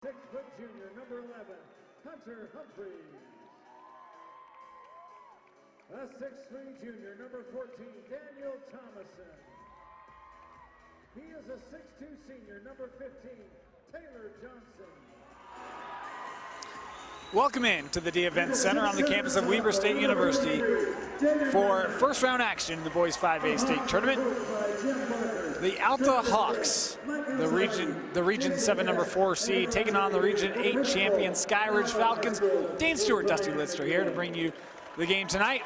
6-foot junior, number 11, Hunter Humphreys. A 6'3" junior, number 14, Daniel Thomason. He is a 6'2" senior, number 15, Taylor Johnson. Welcome in to the D Event Center on the campus of Weber State University for first round action in the boys 5A state tournament. The Alta Hawks, the region 7 number 4 seed, taking on the region 8 champion Skyridge Falcons. Dane Stewart, Dusty Lidster here to bring you the game tonight.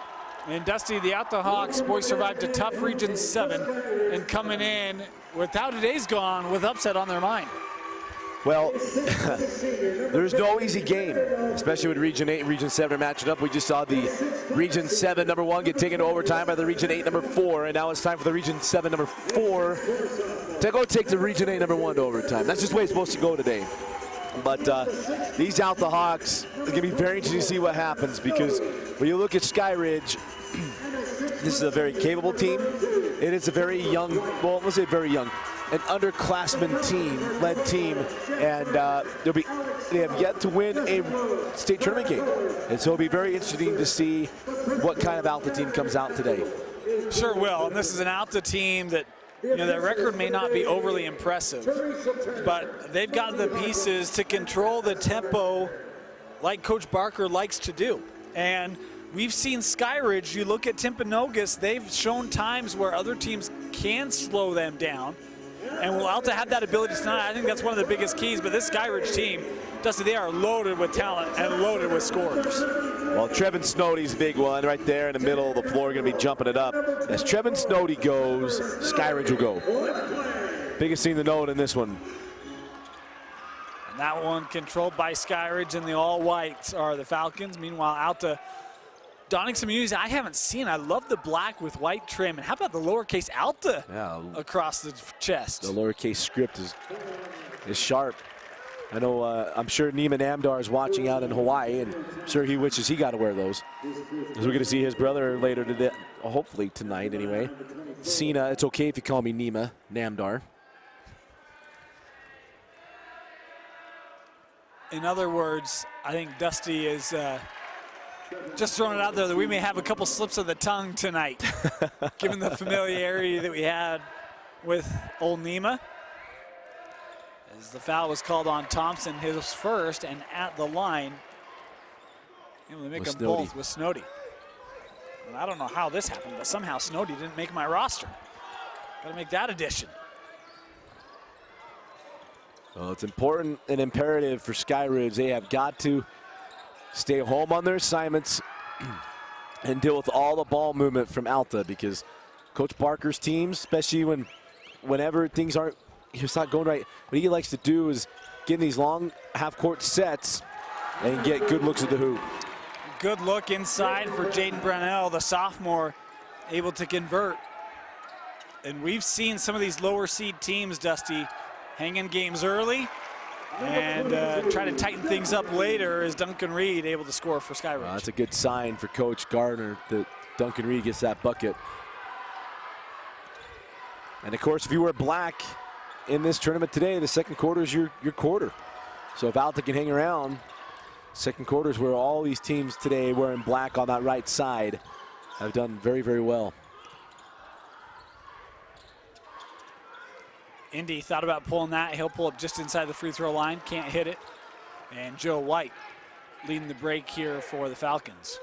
And Dusty, the Alta Hawks boys survived a tough region 7 and coming in with how today's gone with upset on their mind. Well, there's no easy game, especially with Region 8 and Region 7 are matching up. We just saw the Region 7 number 1 get taken to overtime by the Region 8 number 4, and now it's time for the Region 7 number 4 to go take the Region 8 number 1 to overtime. That's just the way it's supposed to go today. But these Alta Hawks, it's going to be very interesting to see what happens, because when you look at Skyridge, this is a very capable team. It is a very young, well, let's say very young, an underclassmen led team, and they have yet to win a state tournament game. And so it'll be very interesting to see what kind of Alta team comes out today. Sure will, and this is an Alta team that, you know, their record may not be overly impressive, but they've got the pieces to control the tempo like Coach Barker likes to do. And we've seen Skyridge, you look at Timpanogos, they've shown times where other teams can slow them down. And will Alta have that ability tonight? I think that's one of the biggest keys, but this Skyridge team, Dusty, they are loaded with talent and loaded with scorers. Well, Trevin Snowdy's big one right there in the middle of the floor, going to be jumping it up. As Trevin Snowdy goes, Skyridge will go. Biggest thing to note in this one. And that one controlled by Skyridge, and the all-whites are the Falcons. Meanwhile, Alta donning some unis I haven't seen. I love the black with white trim. And how about the lowercase Alta across the chest? The lowercase script is sharp. I know, I'm sure Nima Namdar is watching out in Hawaii, and I'm sure he wishes he got to wear those. As we're going to see his brother later today, hopefully tonight anyway. Cena, it's okay if you call me Nima Namdar. In other words, I think Dusty is just throwing it out there that we may have a couple slips of the tongue tonight, given the familiarity that we had with old Nima. As the foul was called on Thompson, his first, and at the line, able to make them both with Snowdy. And I don't know how this happened, but somehow Snowdy didn't make my roster. Got to make that addition. Well, it's important and imperative for Skyridge. They have got to stay home on their assignments and deal with all the ball movement from Alta, because Coach Barker's teams, especially whenever things aren't, it's not going right, what he likes to do is get in these long half-court sets and get good looks at the hoop. Good look inside for Jaden Brownell, the sophomore, able to convert. And we've seen some of these lower seed teams, Dusty, hang in games early and try to tighten things up later, as Duncan Reed able to score for Skyridge. That's a good sign for Coach Gardner that Duncan Reed gets that bucket. And of course, if you wear black in this tournament today, the second quarter is your quarter. So if Alta can hang around, second quarter is where all these teams today wearing black on that right side have done very, very well. Indy thought about pulling that. He'll pull it just inside the free throw line, can't hit it. And Joe White leading the break here for the Falcons.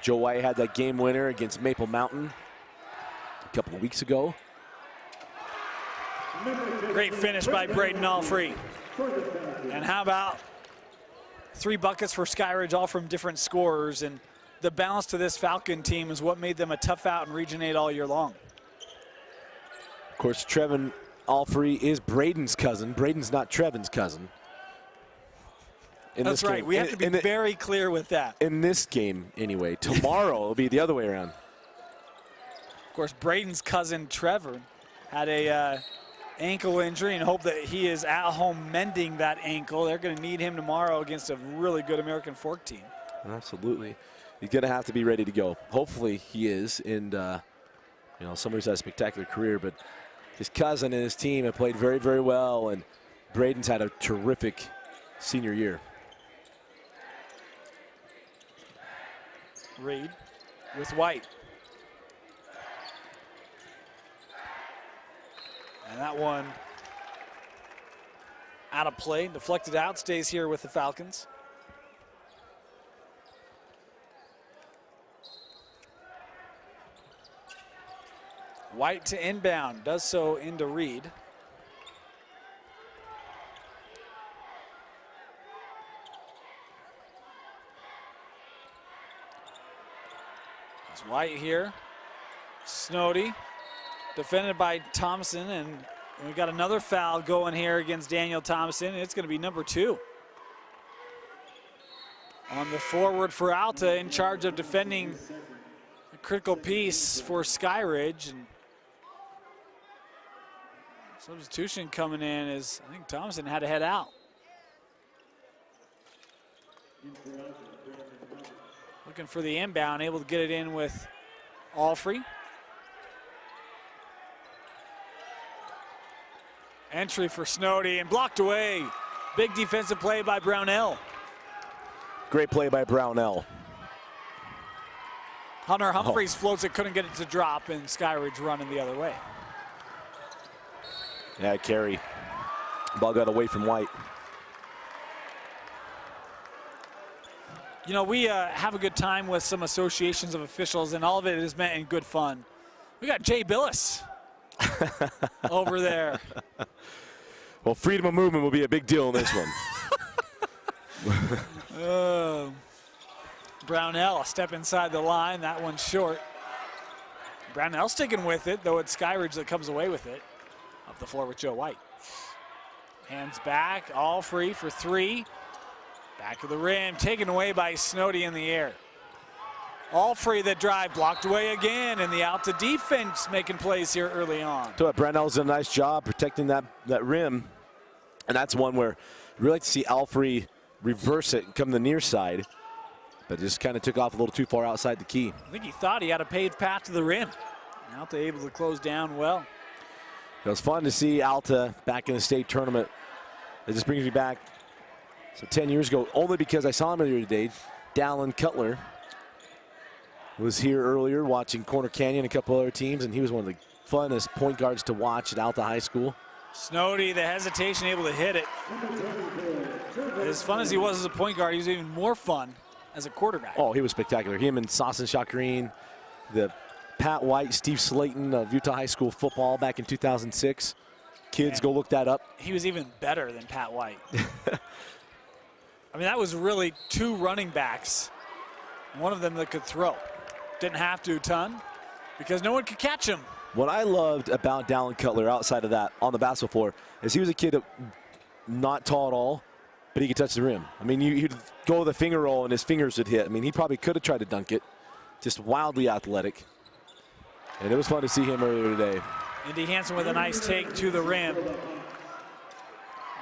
Joe White had that game winner against Maple Mountain a couple of weeks ago. Great finish by Braden Allfree. And how about 3 buckets for Skyridge, all from different scorers. And the balance to this Falcon team is what made them a tough out in Region 8 all year long. Of course, Trevin Allfree is Braden's cousin. Braden's not Trevin's cousin. That's right. We have to be very clear with that. In this game, anyway. Tomorrow, it'll be the other way around. Of course, Braden's cousin, Trevor, had a ankle injury, and hope that he is at home mending that ankle. They're going to need him tomorrow against a really good American Fork team. Absolutely. He's going to have to be ready to go. Hopefully he is. And, you know, somebody's had a spectacular career, but his cousin and his team have played very, very well, and Braden's had a terrific senior year. Reed with White. And that one out of play, deflected out, stays here with the Falcons. White to inbound, does so into Reed. There's White here. Snowdy, defended by Thompson, and we got another foul going here against Daniel Thompson. It's going to be number 2. On the forward for Alta, in charge of defending a critical piece for Skyridge. And substitution coming in is, I think Thompson had to head out. Looking for the inbound, able to get it in with Alfrey. Entry for Snowdy and blocked away. Big defensive play by Brownell. Great play by Brownell. Hunter Humphreys floats it, couldn't get it to drop, and Skyridge running the other way. Yeah, carry. Ball got away from White. You know, we have a good time with some associations of officials, and all of it is meant in good fun. We got Jay Billis over there. Well, freedom of movement will be a big deal in this one. Brownell, a step inside the line. That one's short. Brownell sticking with it, though it's Skyridge that comes away with it. Up the floor with Joe White. Hands back, all free for 3. Back of the rim, taken away by Snowdy in the air. All free the drive, blocked away again, and the Alta defense making plays here early on. So Brownell's done a nice job protecting that rim, and that's one where we really like to see Alfrey reverse it and come to the near side, but just kind of took off a little too far outside the key. I think he thought he had a paved path to the rim. Alta able to close down well. It was fun to see Alta back in the state tournament. It just brings me back, so 10 years ago, only because I saw him earlier today. Dallin Cutler was here earlier watching Corner Canyon and a couple other teams, and he was one of the funnest point guards to watch at Alta High School. Snowdy, the hesitation, able to hit it. As fun as he was as a point guard, he was even more fun as a quarterback. Oh, he was spectacular. Him and Sasson Shakareen, the Pat White, Steve Slayton of Utah High School football back in 2006. Kids, go look that up. He was even better than Pat White. I mean, that was really 2 running backs, one of them that could throw. Didn't have to a ton because no one could catch him. What I loved about Dallin Cutler outside of that on the basketball floor is he was a kid that not tall at all, but he could touch the rim. I mean, he'd go with a finger roll and his fingers would hit. I mean, he probably could have tried to dunk it. Just wildly athletic. And it was fun to see him earlier today. Indy Hansen with a nice take to the rim.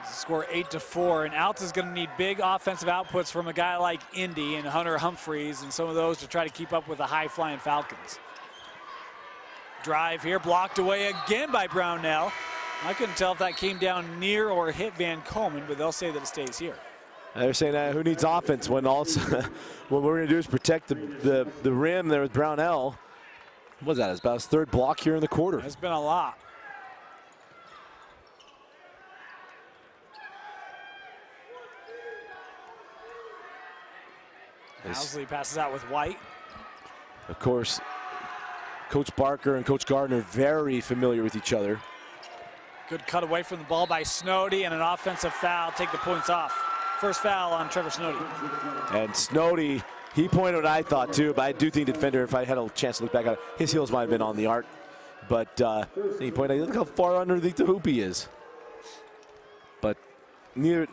Score 8-4, and Alta's going to need big offensive outputs from a guy like Indy and Hunter Humphreys and some of those to try to keep up with the high-flying Falcons. Drive here, blocked away again by Brownell. I couldn't tell if that came down near or hit Van Komen, but they'll say that it stays here. They're saying that who needs offense when also what we're going to do is protect the rim there with Brownell. What was that? It's about his 3rd block here in the quarter. It's been a lot. Housley passes out with White. Of course, Coach Barker and Coach Gardner very familiar with each other. Good cut away from the ball by Snowdy, and an offensive foul. Take the points off. First foul on Trevor Snowdy. And Snowdy, he pointed what I thought too, but I do think the defender, if I had a chance to look back at it, his heels might have been on the arc. But he pointed, look how far underneath the hoop he is. But neither,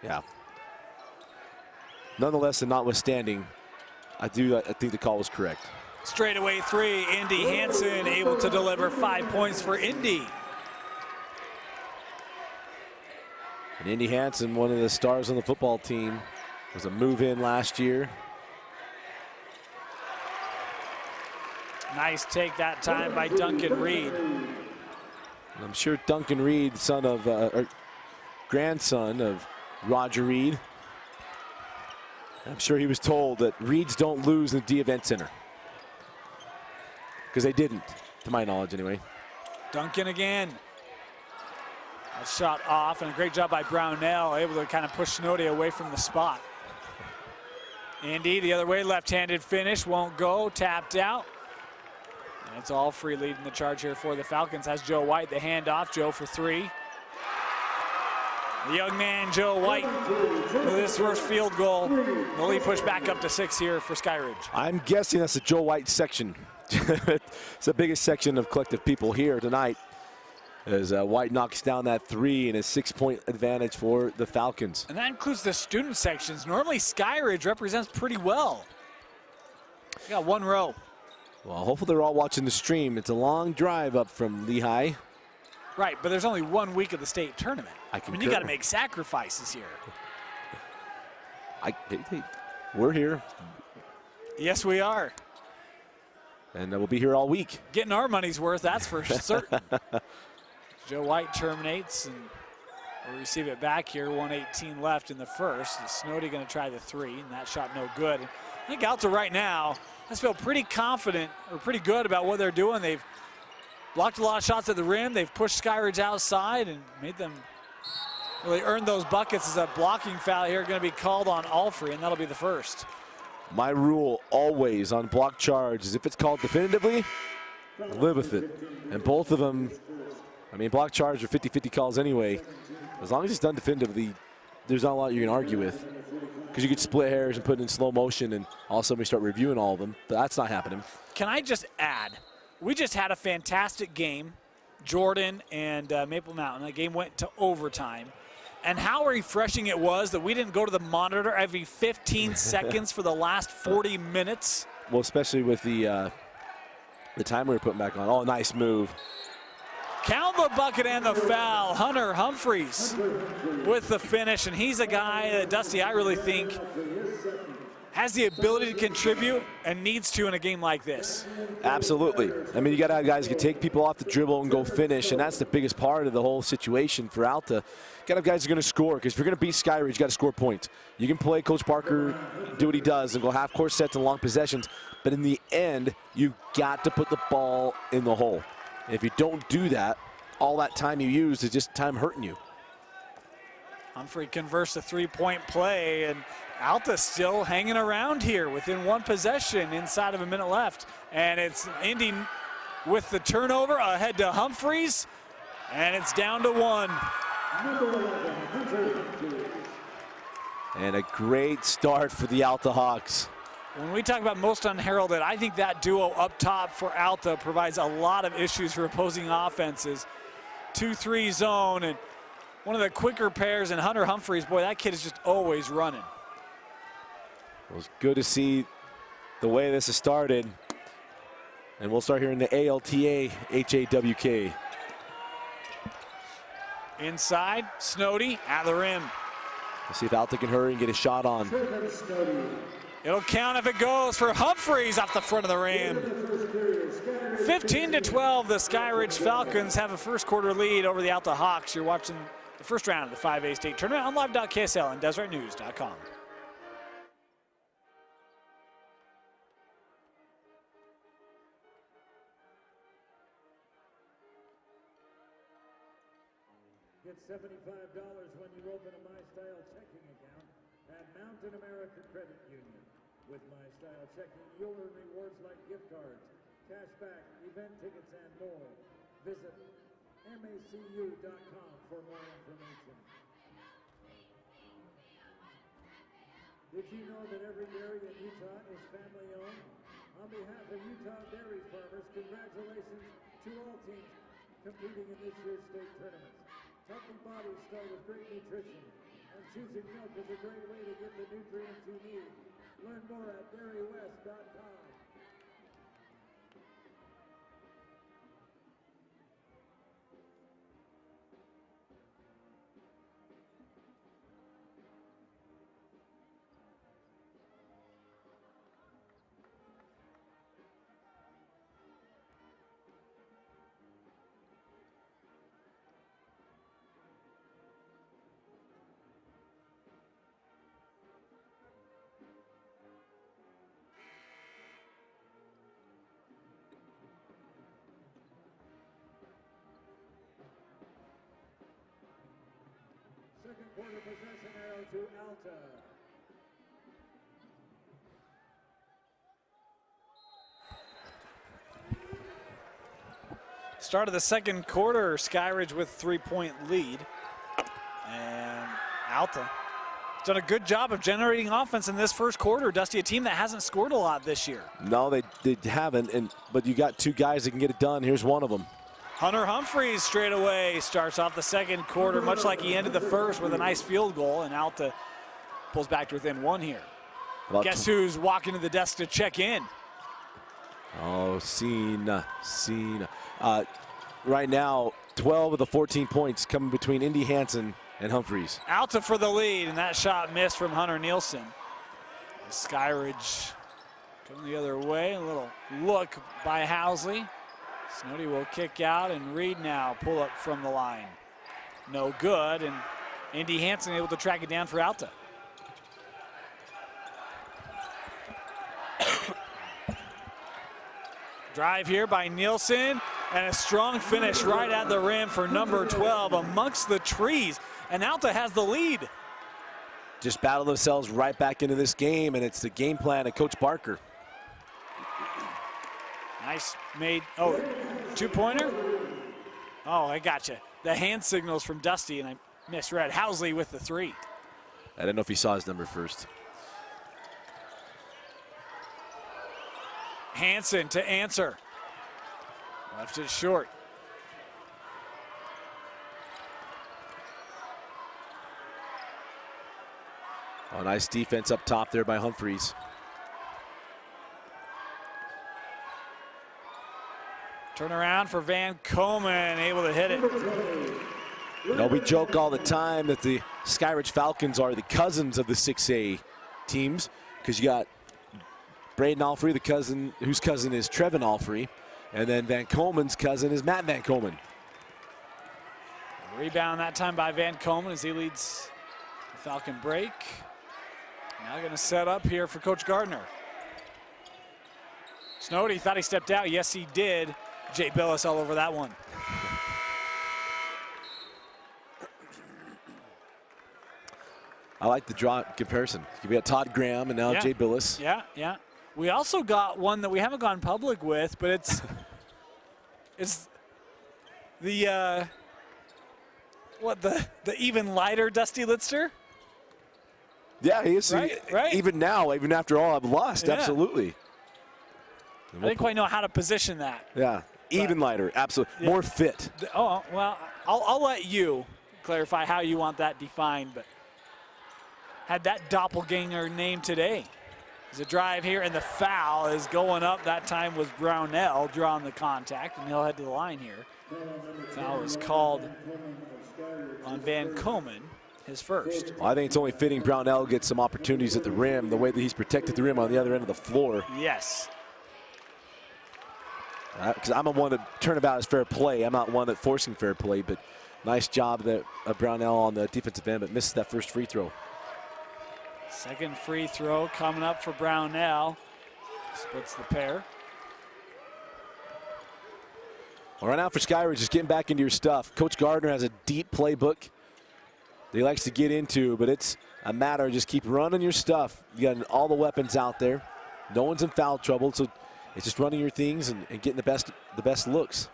yeah. Nonetheless, and notwithstanding, I think the call was correct. Straightaway 3, Indy Hansen able to deliver 5 points for Indy. And Indy Hansen, one of the stars on the football team, was a move-in last year. Nice take that time by Duncan Reed. I'm sure Duncan Reed, son of, or grandson of Roger Reed, I'm sure he was told that Reeds don't lose in the D Event Center. Because they didn't, to my knowledge anyway. Duncan again. A shot off, and a great job by Brownell, able to kind of push Snowdy away from the spot. Andy, the other way, left-handed finish, won't go, tapped out. And it's all free leading the charge here for the Falcons. Has Joe White, the handoff, Joe for three. The young man, Joe White, with his first field goal. The lead pushed back up to 6 here for Skyridge. I'm guessing that's the Joe White section. It's the biggest section of collective people here tonight, as White knocks down that three and a 6-point advantage for the Falcons. And that includes the student sections. Normally Skyridge represents pretty well. We got one row. Well, hopefully they're all watching the stream. It's a long drive up from Lehigh. Right, but there's only 1 week of the state tournament. I mean, you got to make sacrifices here. Hey, we're here. Yes, we are. And we'll be here all week. Getting our money's worth, that's for certain. Joe White terminates, and we'll receive it back here. 1:18 left in the first. Is Snowdy going to try the three, and that shot no good. I think Alta right now has felt pretty confident or pretty good about what they're doing. They've blocked a lot of shots at the rim. They've pushed Skyridge outside and made them really earn those buckets. As a blocking foul here going to be called on Alfrey, and that'll be the first. My rule always on block charge is if it's called definitively, live with it. And both of them, I mean, block charge are 50-50 calls anyway. As long as it's done definitively, there's not a lot you can argue with. Because you could split hairs and put it in slow motion and all of a sudden we start reviewing all of them. But that's not happening. Can I just add, we just had a fantastic game, Jordan and Maple Mountain. The game went to overtime. And how refreshing it was that we didn't go to the monitor every 15 seconds for the last 40 minutes. Well, especially with the time we were putting back on. Oh, nice move. Count the bucket and the foul. Hunter Humphreys with the finish. And he's a guy, Dusty, I really think has the ability to contribute and needs to in a game like this. Absolutely. I mean, you got to have guys who can take people off the dribble and go finish, and that's the biggest part of the whole situation for Alta. You got to have guys who are going to score, because if you're going to beat Skyridge, you got to score points. You can play Coach Parker, do what he does, and go half-court sets and long possessions, but in the end, you've got to put the ball in the hole. And if you don't do that, all that time you used is just time hurting you. Humphrey converts the three-point play, and Alta still hanging around here within one possession inside of a minute left. And it's Indy with the turnover ahead to Humphreys, and it's down to one. And a great start for the Alta Hawks. When we talk about most unheralded, I think that duo up top for Alta provides a lot of issues for opposing offenses. 2-3 zone, and one of the quicker pairs, and Hunter Humphreys, boy, that kid is just always running. It was good to see the way this has started. And we'll start here in the ALTA HAWK. Inside, Snowdy at the rim. Let's see if Alta can hurry and get a shot on. It'll count if it goes for Humphreys off the front of the rim. 15-12, the Skyridge Falcons have a first quarter lead over the Alta Hawks. You're watching the first round of the 5A state tournament on live.ksl and desertnews.com. Get $75 when you open a MyStyle checking account at Mountain America Credit Union. With MyStyle checking, you'll earn rewards like gift cards, cashback, event tickets, and more. Visit macu.com for more information. Did you know that every dairy in Utah is family-owned? On behalf of Utah dairy farmers, congratulations to all teams competing in this year's state tournament. Healthy bodies start with great nutrition, and choosing milk is a great way to get the nutrients you need. Learn more at dairywest.com. second quarter possession arrow to Alta. Start of the second quarter, Skyridge with 3-point lead. And Alta done a good job of generating offense in this first quarter. Dusty, a team that hasn't scored a lot this year. No, they haven't, but you got two guys that can get it done. Here's one of them. Hunter Humphreys straight away starts off the second quarter, much like he ended the first with a nice field goal, and Alta pulls back to within one here. Guess who's walking to the desk to check in? Oh, Cena. Right now, 12 of the 14 points coming between Indy Hansen and Humphreys. Alta for the lead, and that shot missed from Hunter Nielsen. Skyridge going the other way, a little look by Housley. Snody will kick out, and Reed now pull up from the line. No good, and Indy Hansen able to track it down for Alta. Drive here by Nielsen, and a strong finish right at the rim for number 12 amongst the trees, and Alta has the lead. Just battle themselves right back into this game, and it's the game plan of Coach Barker. Nice made, oh, two-pointer? Oh, I gotcha. The hand signals from Dusty, and I misread. Housley with the three. I don't know if he saw his number first. Hansen to answer. Left it short. Oh, nice defense up top there by Humphreys. Turn around for Van Komen, able to hit it. You know, we joke all the time that the Skyridge Falcons are the cousins of the 6A teams, because you got Braden Alfrey, the cousin, whose cousin is Trevin Alfrey, and then Van Komen's cousin is Matt Van Komen. Rebound that time by Van Komen as he leads the Falcon break. Now going to set up here for Coach Gardner. Snody thought he stepped out. Yes, he did. Jay Billis all over that one. I like the draw comparison. We got Todd Graham and now Jay Billis. Yeah. We also got one that we haven't gone public with, but it's the the even lighter Dusty Litster. Yeah, he is. Right. Even now, even after all I've lost, Yeah. Absolutely. I didn't quite know how to position that. Yeah, even lighter, absolutely. Yeah. More fit. Oh, well, I'll let you clarify how you want that defined, but had that doppelganger name today. There's a drive here, and the foul is going up. That time was Brownell drawing the contact, and he'll head to the line here. Foul was called on Van Komen, his first. Well, I think it's only fitting Brownell gets some opportunities at the rim, the way that he's protected the rim on the other end of the floor. Yes. Because I'm the one that turnabout is fair play. I'm not one that forcing fair play, but nice job of Brownell on the defensive end, but missed that first free throw. Second free throw coming up for Brownell. Splits the pair. Well, right now for Skyridge, just getting back into your stuff. Coach Gardner has a deep playbook that he likes to get into, but it's a matter of just keep running your stuff. You got all the weapons out there. No one's in foul trouble, so it's just running your things and getting the best looks.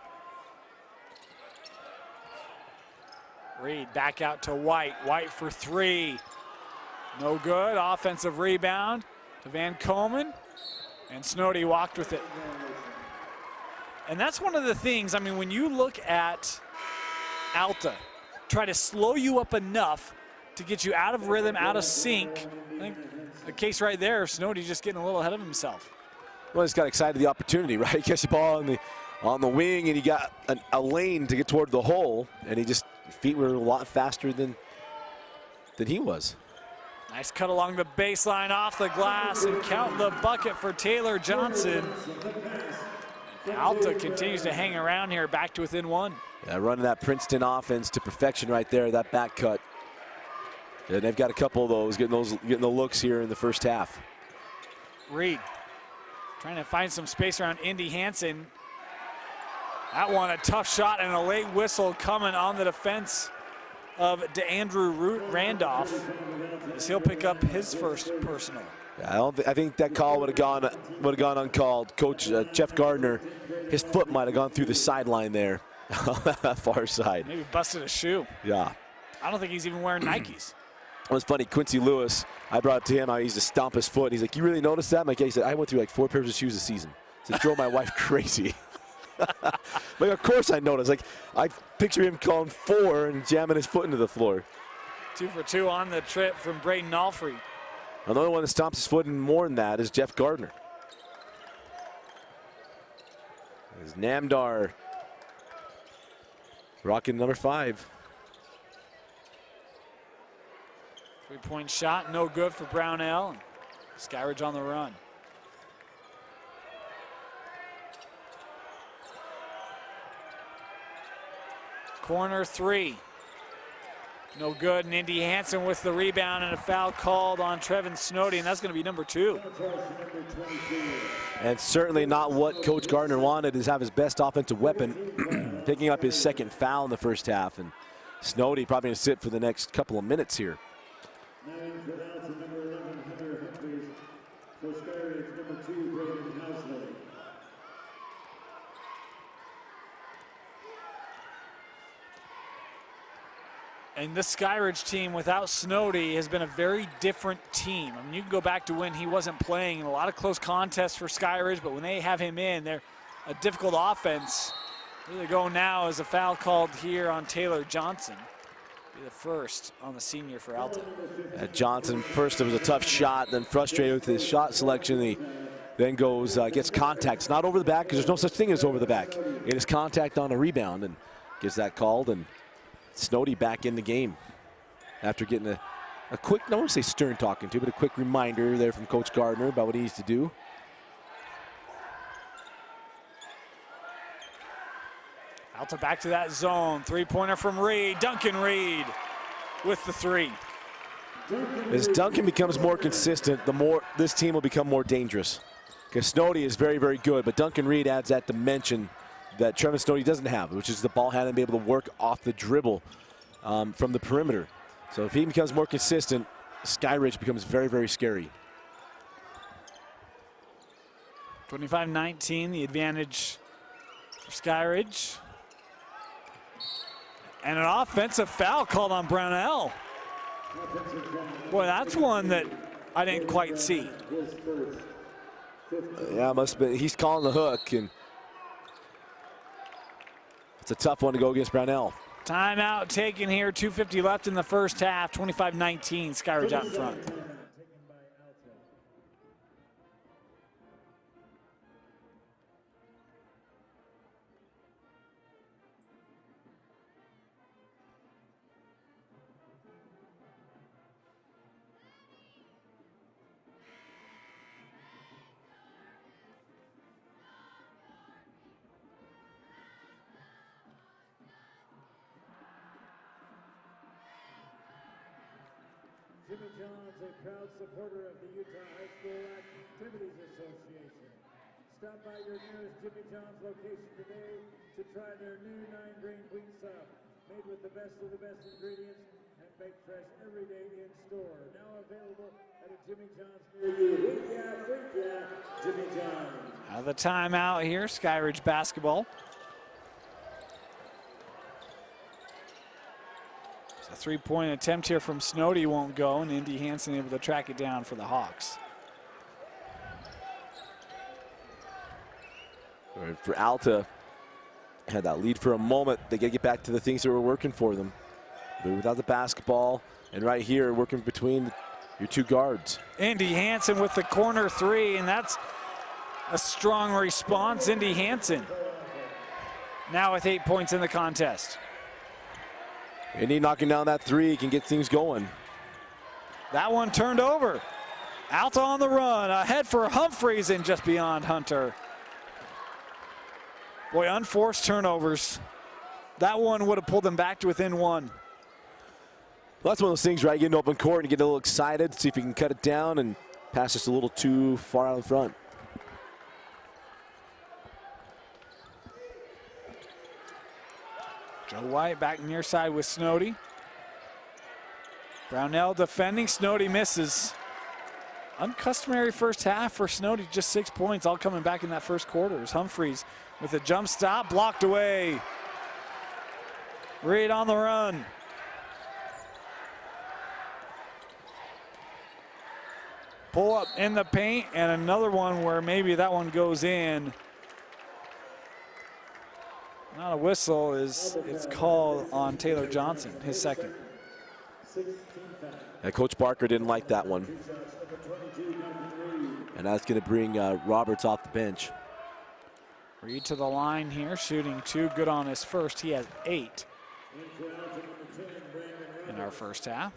Reed back out to White. White for three. No good. Offensive rebound to Van Komen. And Snody walked with it. And that's one of the things, I mean, when you look at Alta, try to slow you up enough to get you out of rhythm, out of sync. I think the case right there, Snody just getting a little ahead of himself. Well, he's got excited the opportunity, right? He gets the ball on the wing, and he got a lane to get toward the hole, and he just feet were a lot faster than he was. Nice cut along the baseline off the glass, and count the bucket for Taylor Johnson. Alta continues to hang around here, back to within one. Yeah, running that Princeton offense to perfection right there, that back cut. And they've got a couple of those, getting the looks here in the first half. Reed trying to find some space around Indy Hansen. That one a tough shot and a late whistle coming on the defense of DeAndrew Randolph, as he'll pick up his first personal. Yeah, I think that call would have gone uncalled. Coach Jeff Gardner, his foot might have gone through the sideline there, far side. Maybe busted a shoe. Yeah. I don't think he's even wearing Nikes. It was funny, Quincy Lewis, I brought it to him, I used to stomp his foot. He's like, you really noticed that? I'm like, yeah. He said, I went through like 4 pairs of shoes a season. It drove my wife crazy. Like, of course I noticed. Like, I picture him calling 4 and jamming his foot into the floor. 2 for 2 on the trip from Braden Alfrey. Another one that stomps his foot in more than that is Jeff Gardner. Is Namdar rocking number 5. 3-point shot, no good for Brownell. Skyridge on the run. Corner 3. No good, and Indy Hansen with the rebound and a foul called on Trevin Snowdy, and that's going to be number 2. And certainly not what Coach Gardner wanted, is have his best offensive weapon, picking up his second foul in the first half. And Snowdy probably going to sit for the next couple of minutes here. Now in for Alta, number 11, Hunter Humphreys. For Skyridge, number 2, Braden Housley. And this Skyridge team without Snowdy has been a very different team. I mean, you can go back to when he wasn't playing in a lot of close contests for Skyridge, but when they have him in, they're a difficult offense. Where they go now is a foul called here on Taylor Johnson. Be the first on the senior for Alta. Johnson, first it was a tough shot, then frustrated with his shot selection. He then goes, gets contact. It's not over the back, because there's no such thing as over the back. It is contact on a rebound, and gets that called, and Snowdy back in the game after getting a quick, I don't want to say stern talking to, but a quick reminder there from Coach Gardner about what he needs to do. Alta back to that zone. 3-pointer from Reed. Duncan Reed with the 3. As Duncan becomes more consistent, the more this team will become more dangerous. Because Snowdy is very, very good, but Duncan Reed adds that dimension that Trevin Snowdy doesn't have, which is the ball handling and be able to work off the dribble from the perimeter. So if he becomes more consistent, Skyridge becomes very, very scary. 25-19, the advantage for Skyridge. And an offensive foul called on Brownell. Boy, that's one that I didn't quite see. Yeah, must have been. He's calling the hook, and it's a tough one to go against Brownell. Timeout taken here, 2:50 left in the first half, 25-19, Skyridge out in front. Jimmy John's a proud supporter of the Utah High School Activities Association. Stop by your nearest Jimmy John's location today to try their new 9-grain wheat sub, made with the best of the best ingredients and baked fresh every day in store. Now available at a Jimmy John's near you. Freak yeah, Jimmy John's. Out of the timeout here, Skyridge basketball. A 3-point attempt here from Snowdy won't go, and Indy Hansen able to track it down for the Hawks. For Alta, had that lead for a moment. They got to get back to the things that were working for them. They're without the basketball, and right here, working between your 2 guards. Indy Hansen with the corner 3, and that's a strong response. Indy Hansen now with 8 points in the contest. Indy knocking down that 3 can get things going. That one turned over. Alta on the run, ahead for Humphreys and just beyond Hunter. Boy, unforced turnovers. That one would have pulled them back to within 1. Well, that's one of those things, right? Get in open court and get a little excited, see if you can cut it down and pass just a little too far out in front. Joe White back near side with Snowdy. Brownell defending, Snowdy misses. Uncustomary first half for Snowdy, just 6 points, all coming back in that first quarter. As Humphreys with a jump stop, blocked away. Reed on the run. Pull up in the paint, and another one where maybe that one goes in. Not a whistle, it's called on Taylor Johnson, his second. And Coach Barker didn't like that one. And that's going to bring Roberts off the bench. Reed to the line here, shooting 2, good on his first. He has 8 in our first half.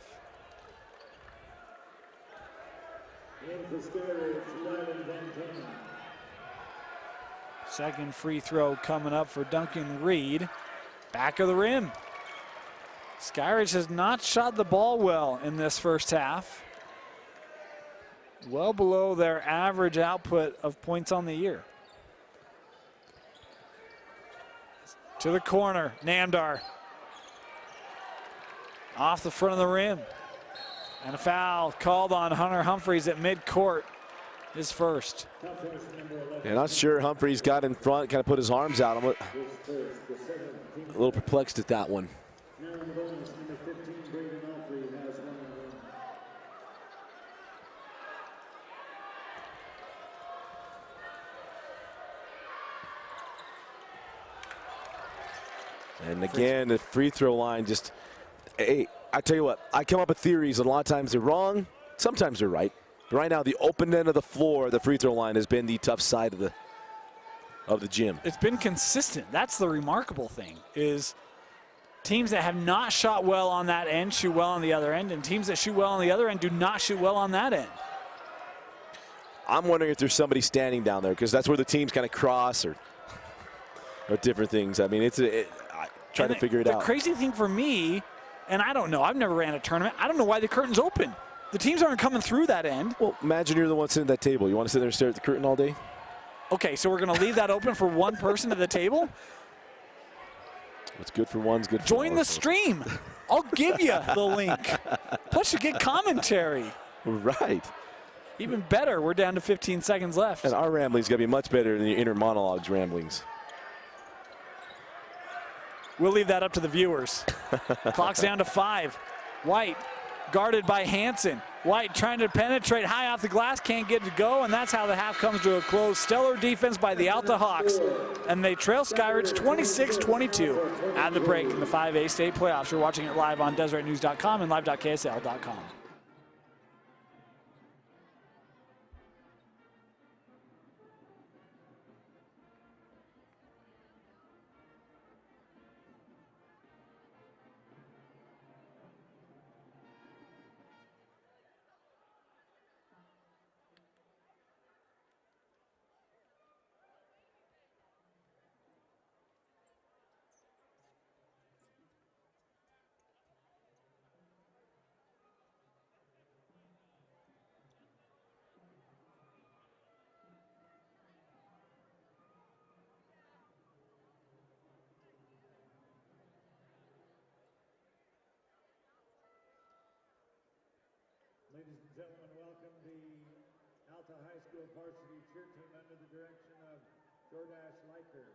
Second free throw coming up for Duncan Reed. Back of the rim. Skyridge has not shot the ball well in this first half. Well below their average output of points on the year. To the corner, Namdar. Off the front of the rim. And a foul called on Hunter Humphreys at midcourt, his first. Yeah, not sure Humphreys got in front, kind of put his arms out. I'm a little perplexed at that one. And again, the free throw line just, hey, I tell you what, I come up with theories, and a lot of times they're wrong, sometimes they're right. But right now, the open end of the floor, the free throw line has been the tough side of the gym. It's been consistent. That's the remarkable thing, is teams that have not shot well on that end shoot well on the other end, and teams that shoot well on the other end do not shoot well on that end. I'm wondering if there's somebody standing down there, because that's where the teams kind of cross or different things. I mean, try to figure it out. The crazy thing for me, and I don't know, I've never ran a tournament, I don't know why the curtain's open. The teams aren't coming through that end. Well, imagine you're the one sitting at that table. You want to sit there and stare at the curtain all day? Okay, so we're going to leave that open for one person at the table? What's good for one's good for Join the stream. I'll give you the link. Plus you get commentary. Right. Even better, we're down to 15 seconds left. And our rambling's going to be much better than your inner monologues ramblings. We'll leave that up to the viewers. Clock's down to 5. White guarded by Hansen. White trying to penetrate high off the glass, can't get to go, and that's how the half comes to a close. Stellar defense by the Alta Hawks, and they trail Skyridge 26-22 at the break in the 5A state playoffs. You're watching it live on DeseretNews.com and live.ksl.com. Ladies and gentlemen, welcome the Alta High School varsity cheer team under the direction of Jordash Liker.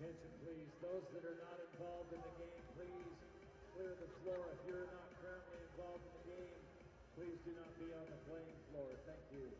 Attention, please. Those that are not involved in the game, please clear the floor. If you're not currently involved in the game, please do not be on the playing floor. Thank you.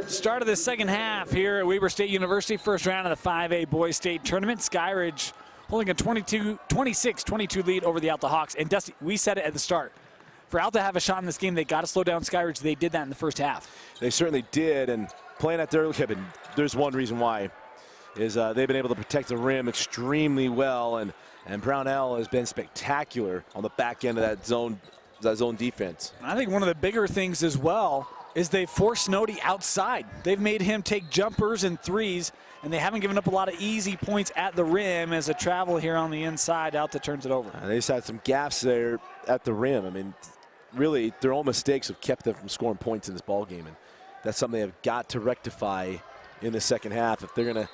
Start of the second half here at Weber State University, first round of the 5A Boys State Tournament. Skyridge holding a 26-22 lead over the Alta Hawks. And Dusty, we said it at the start. For Alta to have a shot in this game, they got to slow down Skyridge. They did that in the first half. They certainly did, and playing at their limit, there's one reason why, is they've been able to protect the rim extremely well, and Brownell has been spectacular on the back end of that zone defense. I think one of the bigger things as well is they forced Snowdy outside. They've made him take jumpers and threes, and they haven't given up a lot of easy points at the rim. As a travel here on the inside, Alta turns it over. They just had some gaps there at the rim. I mean, really, their own mistakes have kept them from scoring points in this ball game, and that's something they've got to rectify in the second half if they're going to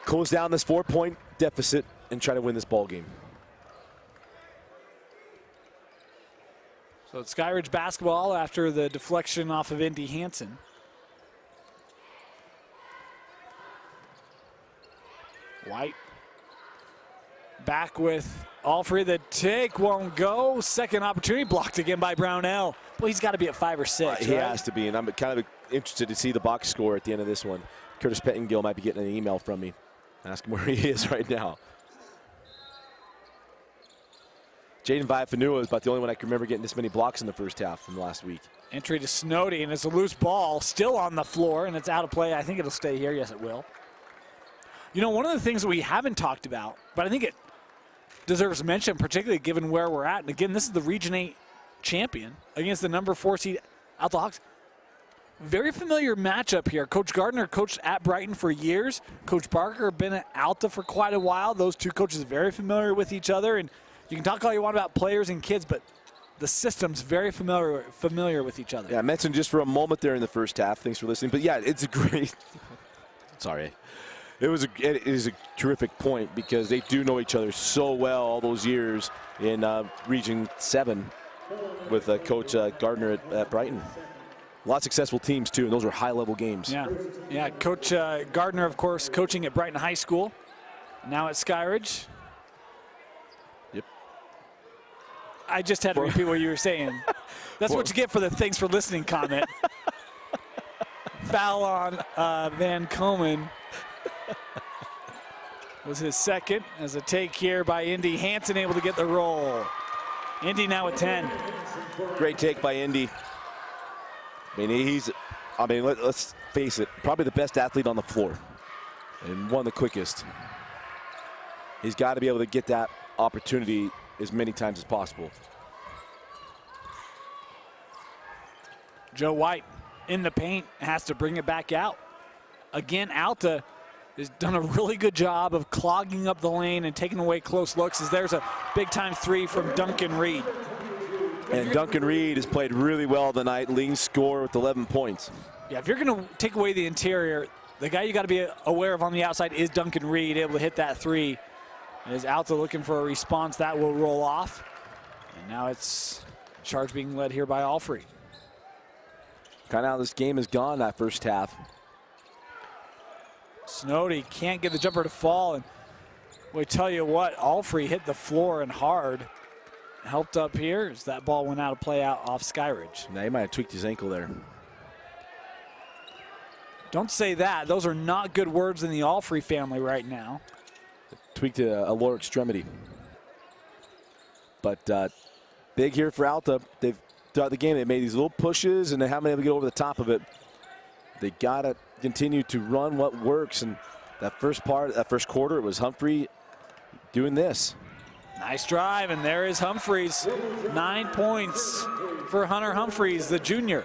close down this 4-point deficit and try to win this ball game. So it's Skyridge basketball after the deflection off of Indy Hansen. White back with Alfrey. The take won't go. Second opportunity blocked again by Brownell. Well, he's got to be at 5 or 6. He has to be, and I'm kind of interested to see the box score at the end of this one. Curtis Pettingill might be getting an email from me. Ask him where he is right now. Jaden Viafanua is about the only one I can remember getting this many blocks in the first half from last week. Entry to Snowdy, and it's a loose ball still on the floor, and it's out of play. I think it'll stay here. Yes, it will. You know, one of the things that we haven't talked about, but I think it deserves mention, particularly given where we're at. And again, this is the Region 8 champion against the number 4 seed Alta Hawks. Very familiar matchup here. Coach Gardner coached at Brighton for years. Coach Barker been at Alta for quite a while. Those two coaches very familiar with each other. And you can talk all you want about players and kids, but the system's very familiar with each other. Yeah, I mentioned just for a moment there in the first half. Thanks for listening. But yeah, it's a great. Sorry. It is a terrific point because they do know each other so well all those years in Region 7 with Coach Gardner at Brighton. A lot of successful teams, too, and those are high-level games. Yeah. Coach Gardner, of course, coaching at Brighton High School, now at Skyridge. Yep. I just had to repeat what you were saying. That's what you get for the thanks for listening comment. Foul on Van Komen. Was his second as a take here by Indy. Hansen able to get the roll. Indy now at 10. Great take by Indy. Let's face it, probably the best athlete on the floor and one of the quickest. He's got to be able to get that opportunity as many times as possible. Joe White in the paint, has to bring it back out. Again, Alta has done a really good job of clogging up the lane and taking away close looks, as there's a big-time three from Duncan Reed. And Duncan Reed has played really well tonight, leading scorer with 11 points. Yeah, if you're going to take away the interior, the guy you got to be aware of on the outside is Duncan Reed, able to hit that three. As Alta looking for a response, that will roll off. And now it's charge being led here by Alfrey. Kind of how this game has gone that first half. Snowdy can't get the jumper to fall, and we tell you what, Alfrey hit the floor and hard. Helped up here as that ball went out of play out off Skyridge. Now he might have tweaked his ankle there. Don't say that. Those are not good words in the Alfrey family right now. Tweaked a lower extremity. But big here for Alta. They've throughout the game, they made these little pushes and they haven't been able to get over the top of it. They got to continue to run what works. And that first quarter, it was Humphrey doing this. Nice drive, and there is Humphreys. 9 points for Hunter Humphreys, the junior.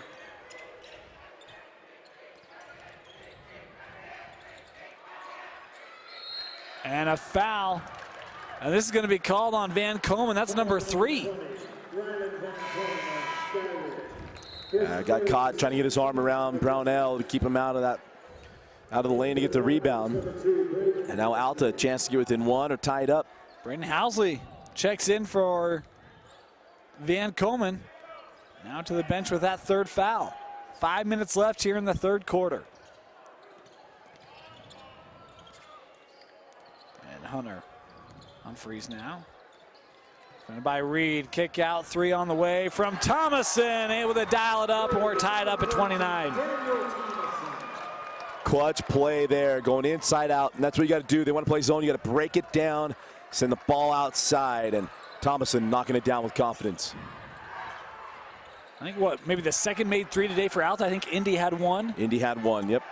And a foul. And this is going to be called on Van Komen. That's number 3. Got caught trying to get his arm around Brownell to keep him out of the lane to get the rebound. And now Alta a chance to get within one or tie it up. Brendan Housley checks in for Van Komen. Now to the bench with that third foul. 5 minutes left here in the third quarter. And Hunter Humphreys now Defended by Reed. Kick out, 3 on the way from Thomason. Able to dial it up, and we're tied up at 29. Clutch play there, going inside out, and that's what you got to do. They want to play zone. You got to break it down, send the ball outside, and Thomason knocking it down with confidence. I think maybe the second made 3 today for Alta. I think Indy had 1. Indy had 1, yep,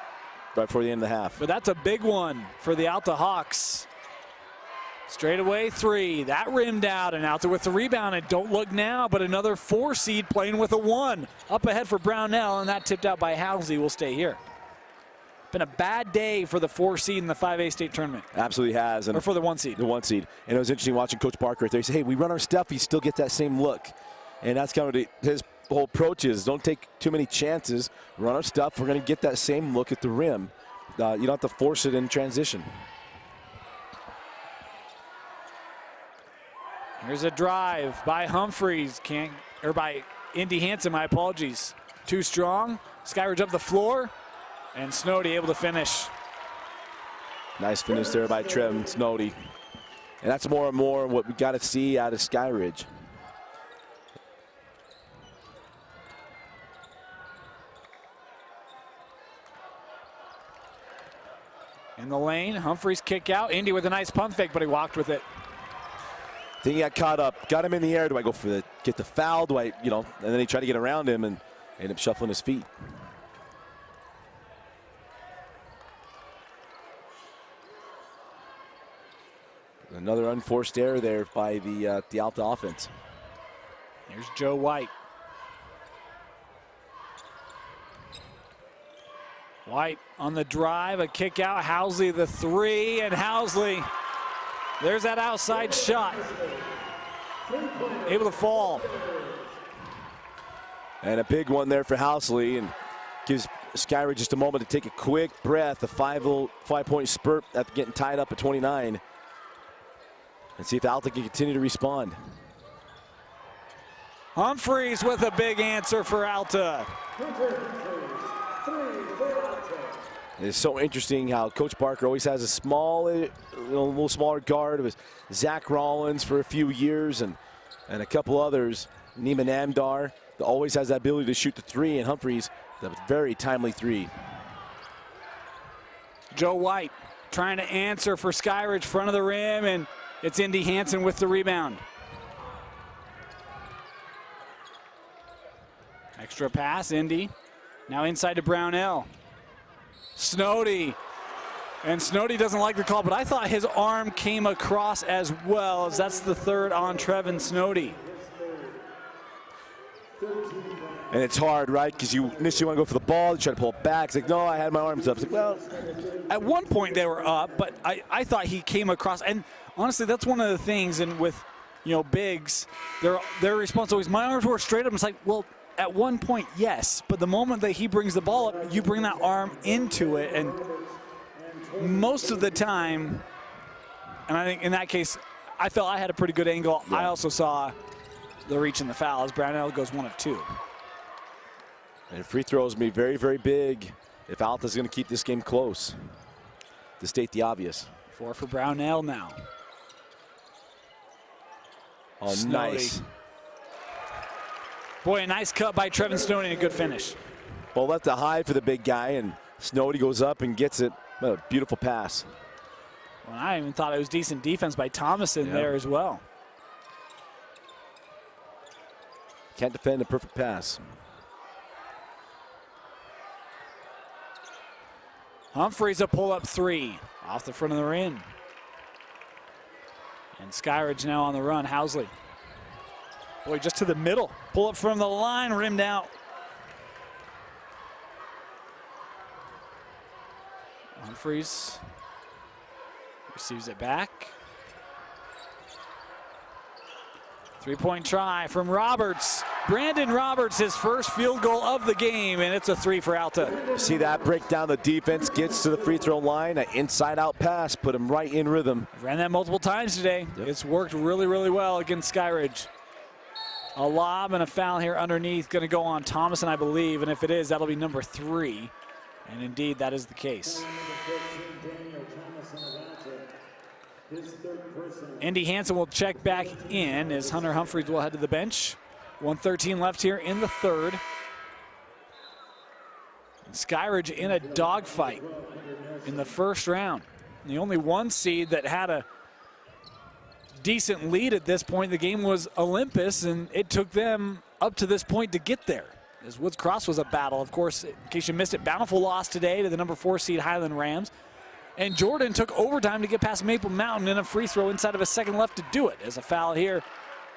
right before the end of the half. But that's a big one for the Alta Hawks. Straight away 3, that rimmed out, and Alta with the rebound, and don't look now, but another 4 seed playing with a 1. Up ahead for Brownell, and that tipped out by Housley will stay here. Been a bad day for the 4 seed in the 5A state tournament. Absolutely has. And or for the 1 seed. The 1 seed. And it was interesting watching Coach Barker right there. He said, hey, we run our stuff, he still gets that same look. And that's kind of his whole approach is, don't take too many chances, run our stuff, we're going to get that same look at the rim. You don't have to force it in transition. Here's a drive by Humphreys, by Indy Hansen, my apologies. Too strong, Skyridge up the floor, and Snowdy able to finish. Nice finish there by Trevin Snowdy. And that's more and more what we got to see out of Skyridge. In the lane, Humphreys kick out. Indy with a nice pump fake, but he walked with it. I think he got caught up, got him in the air. Do I go for get the foul? Do I, and then he tried to get around him and ended up shuffling his feet. Another unforced error there by the Alta offense. Here's Joe White. White on the drive, a kick out. Housley the 3, and Housley, there's that outside shot. Able to fall. And a big one there for Housley, and gives Skyridge just a moment to take a quick breath. A 5-point spurt after getting tied up at 29. And see if Alta can continue to respond. Humphreys with a big answer for Alta. It's so interesting how Coach Barker always has a little smaller guard. It was Zach Rollins for a few years and a couple others. Neiman Amdar that always has that ability to shoot the 3, and Humphreys, that was very timely 3. Joe White trying to answer for Skyridge, front of the rim, and it's Indy Hansen with the rebound. Extra pass, Indy. Now inside to Brownell. Snowdy. And Snowdy doesn't like the call, but I thought his arm came across as well, as that's the 3rd on Trevin Snowdy. And it's hard, right? Because you initially want to go for the ball, you try to pull it back. It's like, no, I had my arms up. It's like, well. At one point they were up, but I thought he came across. And honestly, that's one of the things, and with, bigs, their response always, my arms were straight up. It's like, well, at one point, yes, but the moment that he brings the ball up, you bring that arm into it, and most of the time, and I think in that case, I felt I had a pretty good angle. Yeah. I also saw the reach and the foul as Brownell goes 1 of 2. And free throws be very, very big if Alta's going to keep this game close, to state the obvious. 4 for Brownell now. Oh, Snowdy. Nice. Boy, a nice cut by Trevin Snowdy and a good finish. Well, left a high for the big guy, and Snowdy goes up and gets it. What a beautiful pass. Well, I even thought it was decent defense by Thomason there as well. Can't defend a perfect pass. Humphreys a pull-up 3 off the front of the rim. And Skyridge now on the run. Housley. Boy, just to the middle. Pull up from the line, rimmed out. Humphreys receives it back. 3-point try from Roberts. Brandon Roberts, his first field goal of the game, and it's a 3 for Alta. See that break down the defense, gets to the free throw line, an inside-out pass, put him right in rhythm. Ran that multiple times today. Yep. It's worked really, really well against Skyridge. A lob and a foul here underneath, going to go on Thomason, I believe, and if it is, that'll be number 3. And indeed, that is the case. Andy Hansen will check back in as Hunter Humphreys will head to the bench. 1:13 left here in the third. Skyridge in a dogfight in the first round. The only one seed that had a decent lead at this point in the game was Olympus, and it took them up to this point to get there. As Woods Cross was a battle, of course, in case you missed it, Bountiful lost today to the number 4 seed Highland Rams. And Jordan took overtime to get past Maple Mountain in a free throw inside of a second left to do it. As a foul here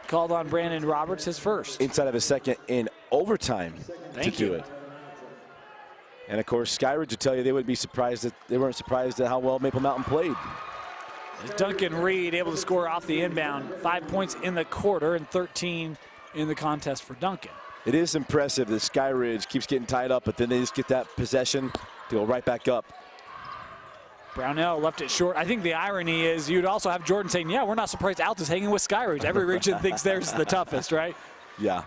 called on Brandon Roberts, his first. Inside of a second in overtime to do it. And of course, Skyridge would tell you they would be surprised that they weren't surprised at how well Maple Mountain played. Duncan Reed able to score off the inbound. 5 points in the quarter and 13 in the contest for Duncan. It is impressive that Skyridge keeps getting tied up, but then they just get that possession to go right back up. Brownell left it short. I think the irony is you'd also have Jordan saying, yeah, we're not surprised Alta's hanging with Skyridge. Every region thinks theirs is the toughest, right? Yeah.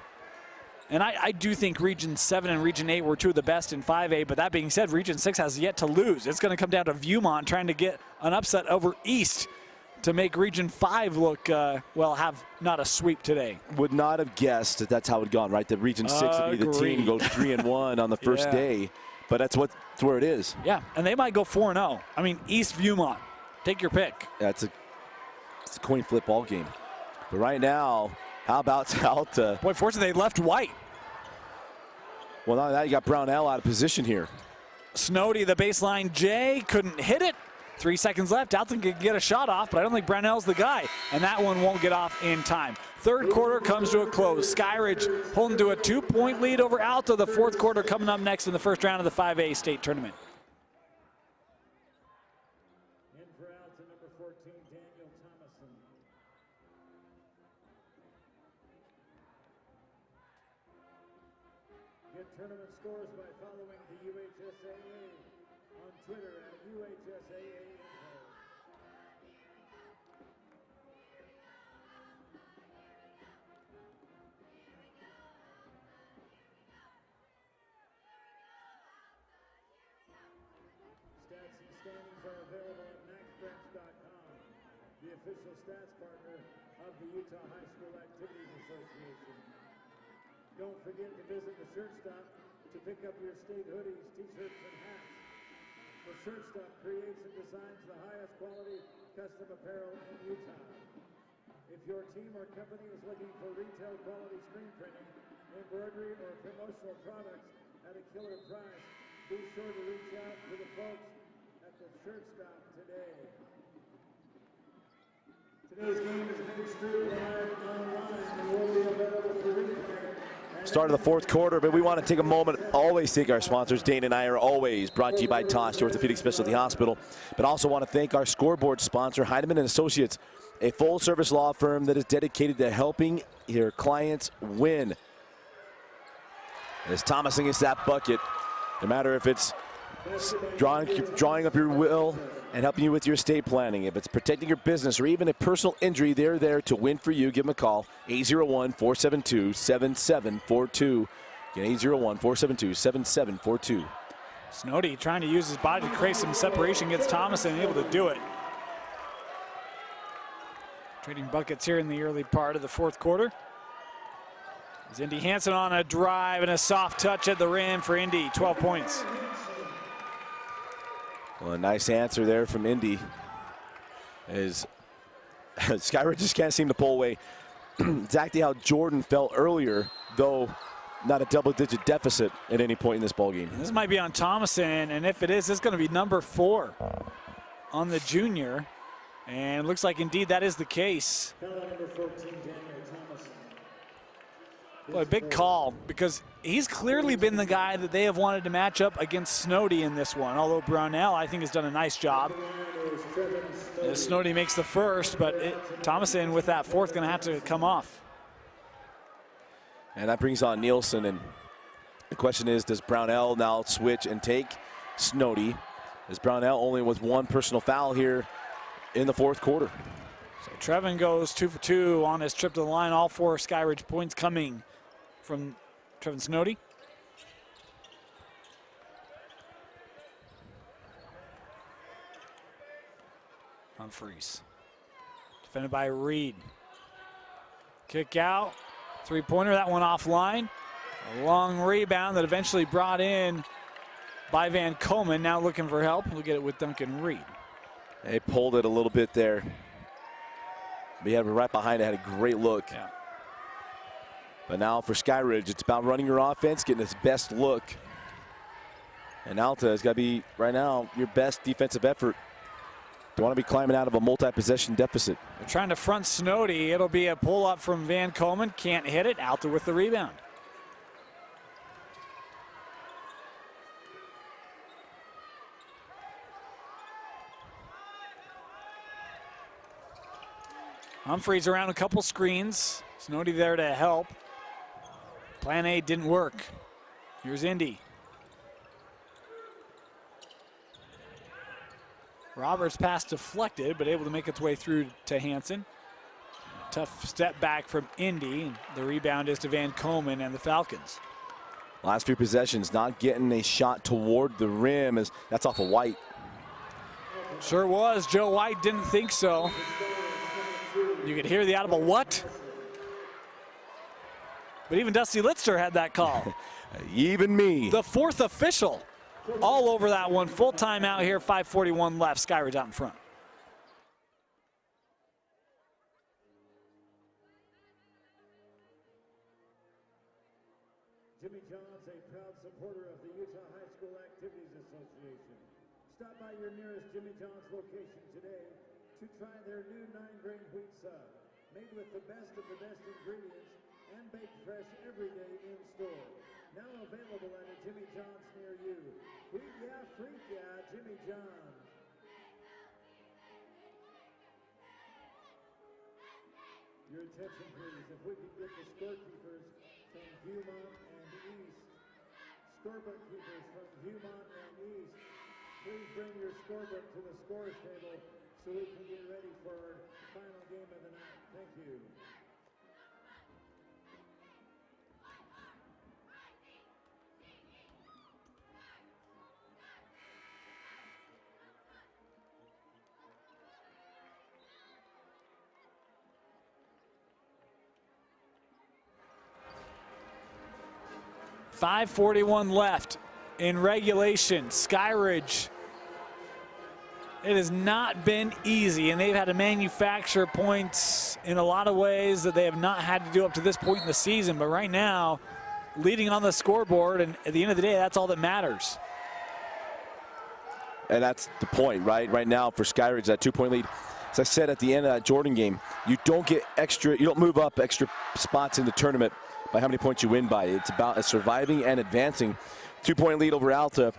And I do think Region 7 and Region 8 were two of the best in 5A, but that being said, Region 6 has yet to lose. It's going to come down to Viewmont trying to get an upset over East to make Region 5 look, well, have not a sweep today. Would not have guessed that that's how it had gone, right? That Region 6 would be the team goes 3-1 on the first day, but that's where it is. Yeah, and they might go 4-0. I mean, East Viewmont, take your pick. Yeah, it's a coin flip ball game. But right now, how about Alta? Boy, fortunately, they left White. Well, not that, you got Brownell out of position here. Snowdy, the baseline J, couldn't hit it. 3 seconds left. Alta could get a shot off, but I don't think Brownell's the guy, and that one won't get off in time. Third quarter comes to a close. Skyridge holding to a 2-point lead over Alta. The fourth quarter coming up next in the first round of the 5A state tournament. In for Alta, number 14, Daniel Thomason. Get tournament scores by following the UHSAA on Twitter at UHSAA Info. Stats and standings are available at maxbranch.com, the official stats partner of the Utah High School Activities Association. Don't forget to visit the Shirt Stop to pick up your state hoodies, t-shirts, and hats. The Shirt Stop creates and designs the highest quality custom apparel in Utah. If your team or company is looking for retail quality screen printing, embroidery, or promotional products at a killer price, be sure to reach out to the folks at the Shirt Stop today. Today's game is being streamed live online and will be available for replay. Start of the fourth quarter, but we want to take a moment, always thank our sponsors. Dane and I are always brought to you by Tosh, Orthopedic Specialty Hospital, but also want to thank our scoreboard sponsor, Heinemann & Associates, a full-service law firm that is dedicated to helping your clients win. As Thomason gets that bucket, no matter if it's drawing up your will and helping you with your estate planning, if it's protecting your business or even a personal injury, they're there to win for you. Give them a call, 801-472-7742. Again, 801-472-7742. Snowdy trying to use his body to create some separation against Thomason, able to do it. Trading buckets here in the early part of the fourth quarter. Is Indy Hansen on a drive and a soft touch at the rim for Indy, 12 points. Well, a nice answer there from Indy. As Skyridge just can't seem to pull away. Exactly how Jordan felt earlier, though not a double-digit deficit at any point in this ballgame. This might be on Thomason, and if it is, it's going to be number 4 on the junior. And it looks like indeed that is the case. Number 14, Daniel Thomason. Boy, big call, because he's clearly been the guy that they have wanted to match up against Snowdy in this one, although Brownell, I think, has done a nice job. Snowdy makes the first, but Thomason with that fourth going to have to come off. And that brings on Nielsen, and the question is, does Brownell now switch and take Snowdy? As Brownell only with one personal foul here in the fourth quarter. So Trevin goes 2 for 2 on his trip to the line. All 4 Skyridge points coming from Trevin Snowdy. Humphreys defended by Reed. Kick out, three-pointer, that one offline. A long rebound that eventually brought in by Van Komen. Now looking for help. We'll get it with Duncan Reed. They pulled it a little bit there. But yeah, right behind it, had a great look. Yeah. But now for Skyridge, it's about running your offense, getting its best look. And Alta has got to be, right now, your best defensive effort. Don't want to be climbing out of a multi-possession deficit. They're trying to front Snowdy. It'll be a pull-up from Van Komen. Can't hit it. Alta with the rebound. Humphreys around a couple screens. Snowdy there to help. Plan A didn't work. Here's Indy. Roberts pass deflected, but able to make its way through to Hansen. Tough step back from Indy. The rebound is to Van Komen and the Falcons. Last few possessions, not getting a shot toward the rim. That's off of White. Sure was. Joe White didn't think so. You could hear the audible what? But even Dusty Litzter had that call. Even me. The fourth official all over that one. Full timeout here, 5:41 left. Skyridge out in front. Jimmy John's a proud supporter of the Utah High School Activities Association. Stop by your nearest Jimmy John's location today to try their new 9-grain wheat sub, made with the best of the best ingredients and baked fresh every day in store. Now available at a Jimmy John's near you. Wheat yeah, freak yeah, Jimmy John's. Your attention please, if we could get the scorekeepers from Viewmont and East. Scorebook keepers from Viewmont and East. Please bring your scorebook to the scores table so we can get ready for the final game of the night. Thank you. .541 left in regulation. Skyridge. It has not been easy, and they've had to manufacture points in a lot of ways that they have not had to do up to this point in the season. But right now, leading on the scoreboard, and at the end of the day, that's all that matters. And that's the point, right? Right now for Skyridge, that 2-point lead. As I said at the end of that Jordan game, you don't move up extra spots in the tournament by how many points you win by. It's about surviving and advancing. 2-point lead over Alta.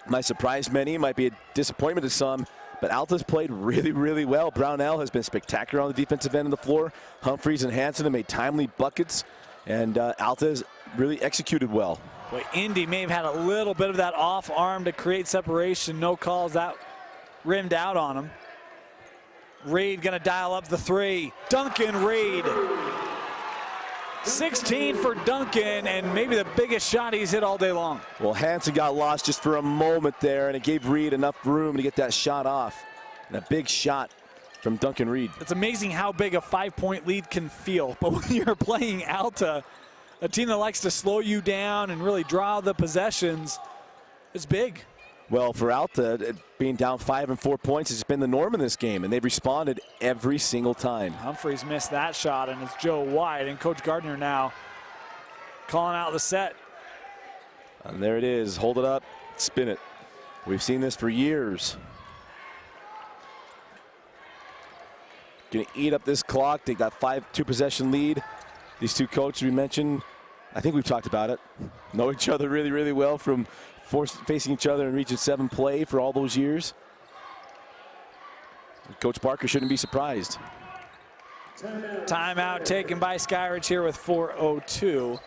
Might surprise many, might be a disappointment to some, but Alta's played really, really well. Brownell has been spectacular on the defensive end of the floor. Humphreys and Hansen have made timely buckets, and Alta has really executed well. Boy, Indy may have had a little bit of that off arm to create separation. No calls, that rimmed out on him. Reed gonna dial up the three. Duncan Reed. 16 for Duncan, and maybe the biggest shot he's hit all day long. Well, Hansen got lost just for a moment there, and it gave Reed enough room to get that shot off. And a big shot from Duncan Reed. It's amazing how big a 5-point lead can feel, but when you're playing Alta, a team that likes to slow you down and really draw the possessions, it's big. Well, for Alta, being down 5 and 4 points has been the norm in this game, and they've responded every single time. Humphreys missed that shot, and it's Joe White, and Coach Gardner now calling out the set. And there it is. Hold it up, spin it. We've seen this for years. Gonna eat up this clock, take that 5-2 possession lead. These two coaches we mentioned, I think we've talked about it, know each other really, really well from facing each other in Region 7 play for all those years. Coach Barker shouldn't be surprised. Timeout taken by Skyridge here with 4:02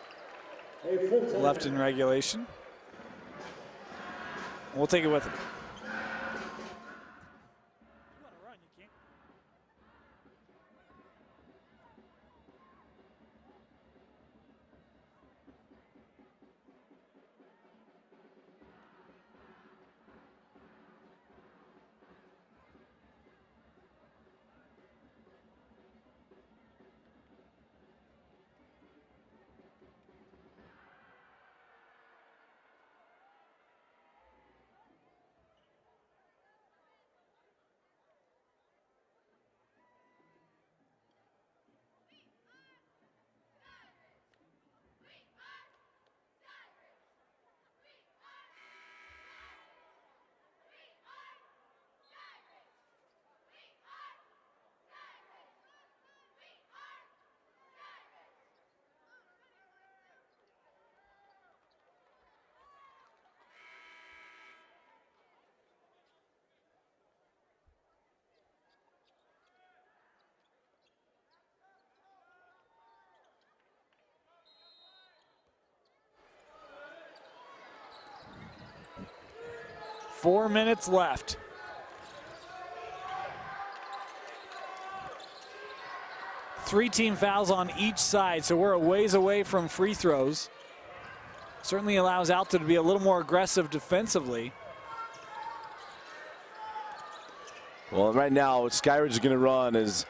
left in regulation. We'll take it with him. 4 minutes left. Three team fouls on each side, so we're a ways away from free throws. Certainly allows Alta to be a little more aggressive defensively. Well, right now, what Skyridge is going to run is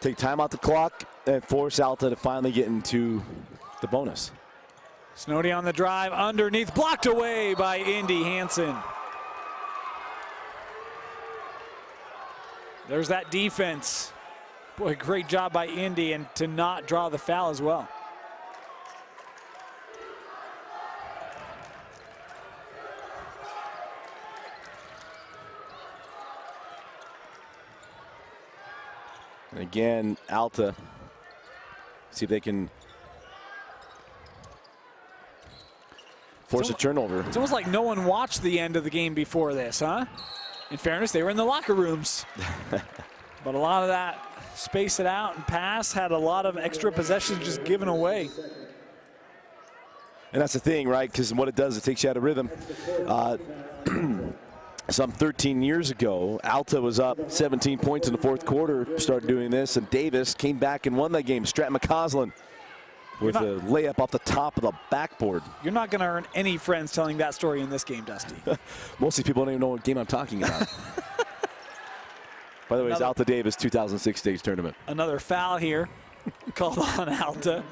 take time out the clock and force Alta to finally get into the bonus. Snowdy on the drive, underneath, blocked away by Indy Hansen. There's that defense. Boy, great job by Indy, and to not draw the foul as well. And again, Alta, see if they can force a turnover. It's almost like no one watched the end of the game before this, huh? In fairness, they were in the locker rooms. But a lot of that space it out and pass had a lot of extra possessions just given away. And that's the thing, right? Because what it does, it takes you out of rhythm. Some 13 years ago, Alta was up 17 points in the fourth quarter, started doing this, and Davis came back and won that game. Stratton McCausland with a layup off the top of the backboard. You're not going to earn any friends telling that story in this game, Dusty. Most of these people don't even know what game I'm talking about. By the way, it's Alta Davis 2006 stage tournament. Another foul here called on Alta.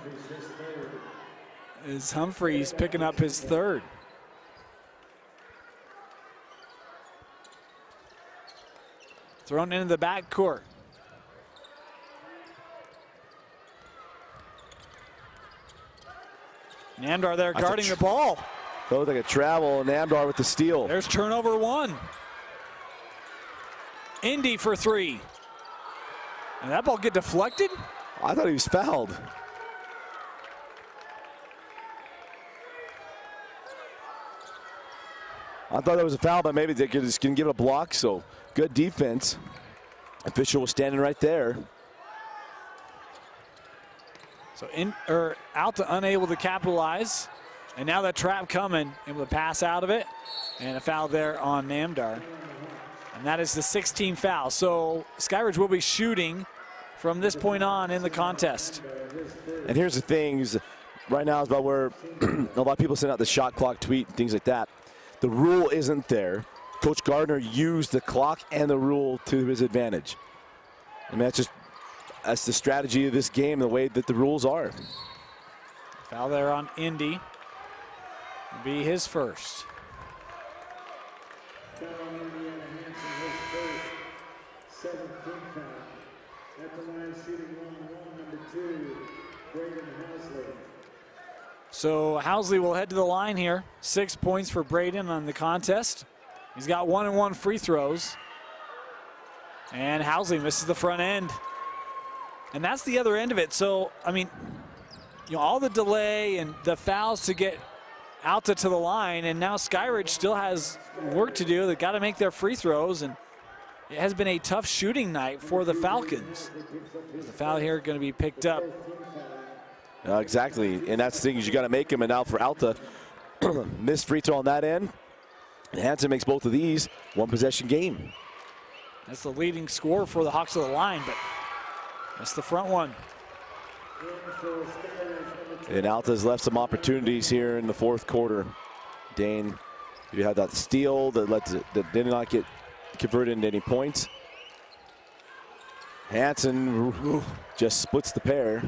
Is Humphreys picking up his third. Thrown into the backcourt. Namdar there guarding the ball. That looked like a travel, and Namdar with the steal. There's turnover one. Indy for three. And that ball get deflected? I thought he was fouled. I thought that was a foul, but maybe they could just give it a block, so good defense. Official was standing right there. So Alta unable to capitalize. And now that trap coming, able to pass out of it. And a foul there on Namdar. And that is the 16th foul. So Skyridge will be shooting from this point on in the contest. And here's the things, right now is about where a lot of people send out the shot clock tweet and things like that. The rule isn't there. Coach Gardner used the clock and the rule to his advantage. And that's the strategy of this game, the way that the rules are. Foul there on Indy. Will be his first. So Housley will head to the line here. 6 points for Braden on the contest. He's got 1-and-1 free throws. And Housley misses the front end. And that's the other end of it. So, I mean, you know, all the delay and the fouls to get Alta to the line, and now Skyridge still has work to do. They've got to make their free throws, and it has been a tough shooting night for the Falcons. The foul here going to be picked up. Exactly, and that's the thing is you got to make them, and now for Alta, missed free throw on that end. And Hansen makes both of these, one possession game. That's the leading scorer for the Hawks of the line, but that's the front one. And Alta's left some opportunities here in the fourth quarter. Dane, you had that steal that did not get converted into any points. Hansen just splits the pair.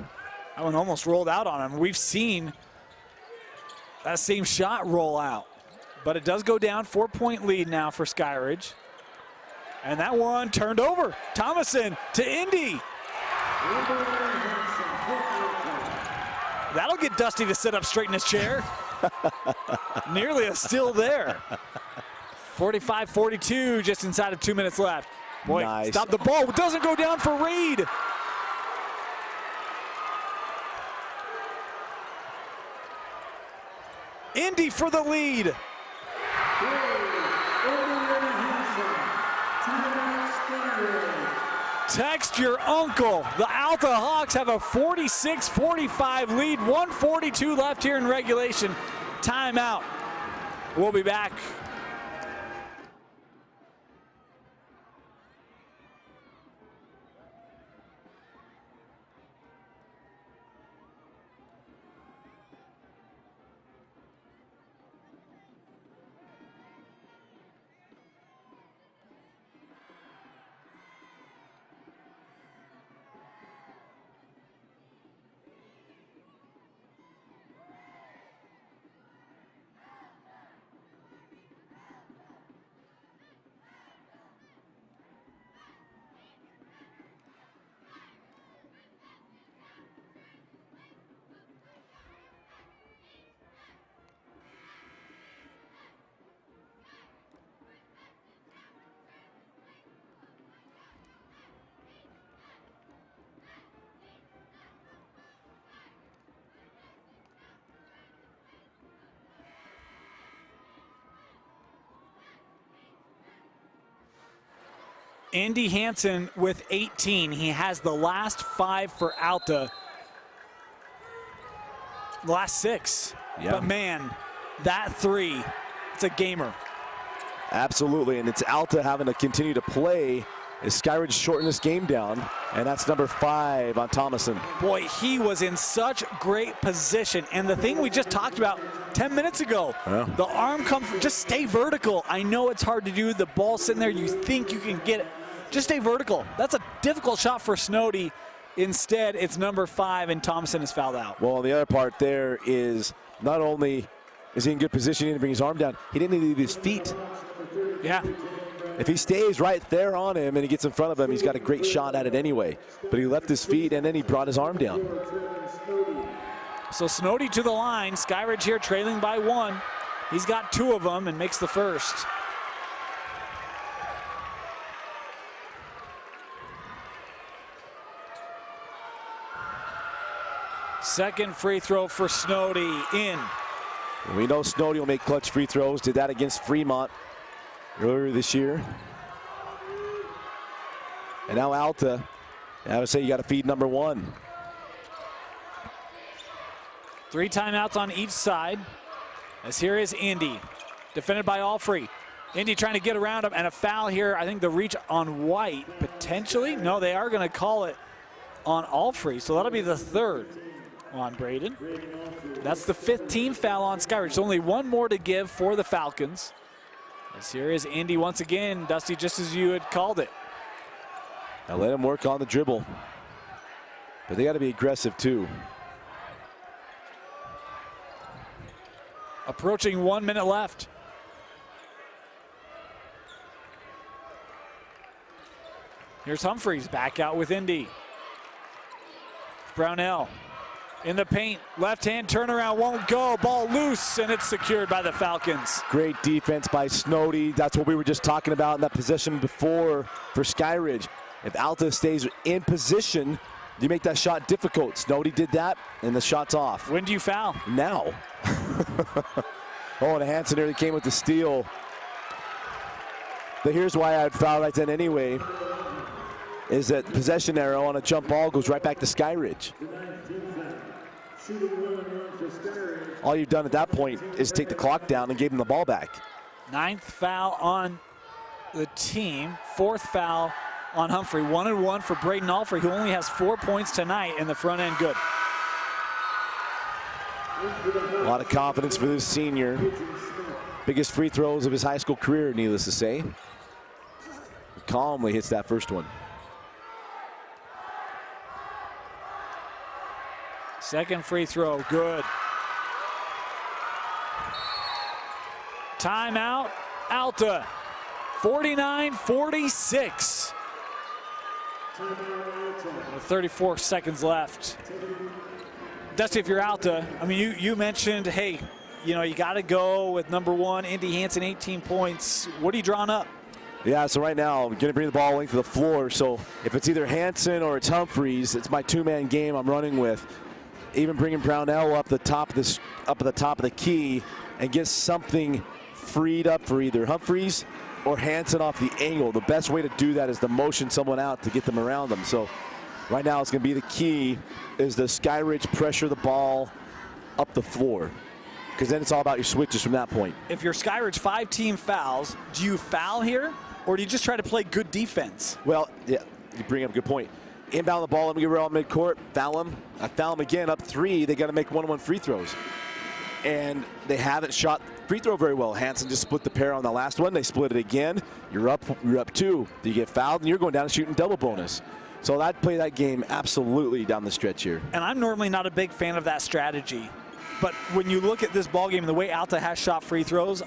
That one almost rolled out on him. We've seen that same shot roll out, but it does go down. 4-point lead now for Skyridge. And that one turned over. Thomason to Indy. That'll get Dusty to sit up straight in his chair. Nearly a steal there. 45-42, just inside of 2 minutes left. Boy, nice. Stop the ball. It doesn't go down for Reed. Indy for the lead. Text your uncle. The Alta Hawks have a 46-45 lead. 1:42 left here in regulation. Timeout. We'll be back Indy Hansen with 18. He has the last 5 for Alta. The last 6. Yeah. But man, that 3, it's a gamer. Absolutely, and it's Alta having to continue to play as Skyridge shortened this game down, and that's number 5 on Thomason. Boy, he was in such great position, and the thing we just talked about 10 minutes ago, the arm comes, just stay vertical. I know it's hard to do, the ball sitting there, you think you can get it. Just stay vertical. That's a difficult shot for Snowdy. Instead, it's number 5, and Thomason is fouled out. Well, the other part there is not only is he in good position to bring his arm down, he didn't leave his feet. Yeah. If he stays right there on him and he gets in front of him, he's got a great shot at it anyway. But he left his feet and then he brought his arm down. So Snowdy to the line. Skyridge here trailing by 1. He's got 2 of them and makes the first. Second free throw for Snowdy in. We know Snowdy will make clutch free throws. Did that against Fremont earlier this year. And now Alta, I would say you got to feed number 1. 3 timeouts on each side. As here is Indy, defended by Allfrey. Indy trying to get around him, and a foul here. I think the reach on White, potentially. No, they are going to call it on Allfrey, so that'll be the 3rd on Braden. That's the 5th team foul on Skyridge. So only 1 more to give for the Falcons. As here is Indy once again, Dusty, just as you had called it. Now let him work on the dribble. But they got to be aggressive too. Approaching 1 minute left. Here's Humphreys back out with Indy. Brownell in the paint, left hand turnaround won't go, ball loose, and it's secured by the Falcons. Great defense by Snowdy. That's what we were just talking about in that possession before for Skyridge. If Alta stays in position, you make that shot difficult. Snowdy did that, and the shot's off. When do you foul? Now. Oh, and Hansen nearly came with the steal. But here's why I'd foul right then anyway, is that possession arrow on a jump ball goes right back to Skyridge. All you've done at that point is take the clock down and gave him the ball back. 9th foul on the team, 4th foul on Humphrey. 1-1 for Braden Allfrey, who only has 4 points tonight in the front end. Good. A lot of confidence for this senior. Biggest free throws of his high school career, needless to say. Calmly hits that first one. Second free throw, good. Timeout, Alta, 49-46. With 34 seconds left. Dusty, if you're Alta, I mean, you mentioned, hey, you know, you got to go with number 1, Indy Hansen, 18 points. What are you drawing up? Yeah, so right now I'm going to bring the ball length to the floor. So if it's either Hansen or it's Humphreys, it's my 2-man game I'm running with. Even bringing Brownell up the top of the key and get something freed up for either Humphreys or Hansen off the angle. The best way to do that is to motion someone out to get them around them. So right now it's going to be the key is the Skyridge pressure the ball up the floor, because then it's all about your switches from that point. If your Skyridge 5-team fouls, do you foul here or do you just try to play good defense? Well, yeah, you bring up a good point. Inbound the ball, let me get around midcourt, foul him. I foul him again, up 3. They got to make 1-on-1 free throws. And they haven't shot free throw very well. Hansen just split the pair on the last one. They split it again. You're up 2. You get fouled, and you're going down and shooting double bonus. So I'd play that game absolutely down the stretch here. And I'm normally not a big fan of that strategy. But when you look at this ball game and the way Alta has shot free throws,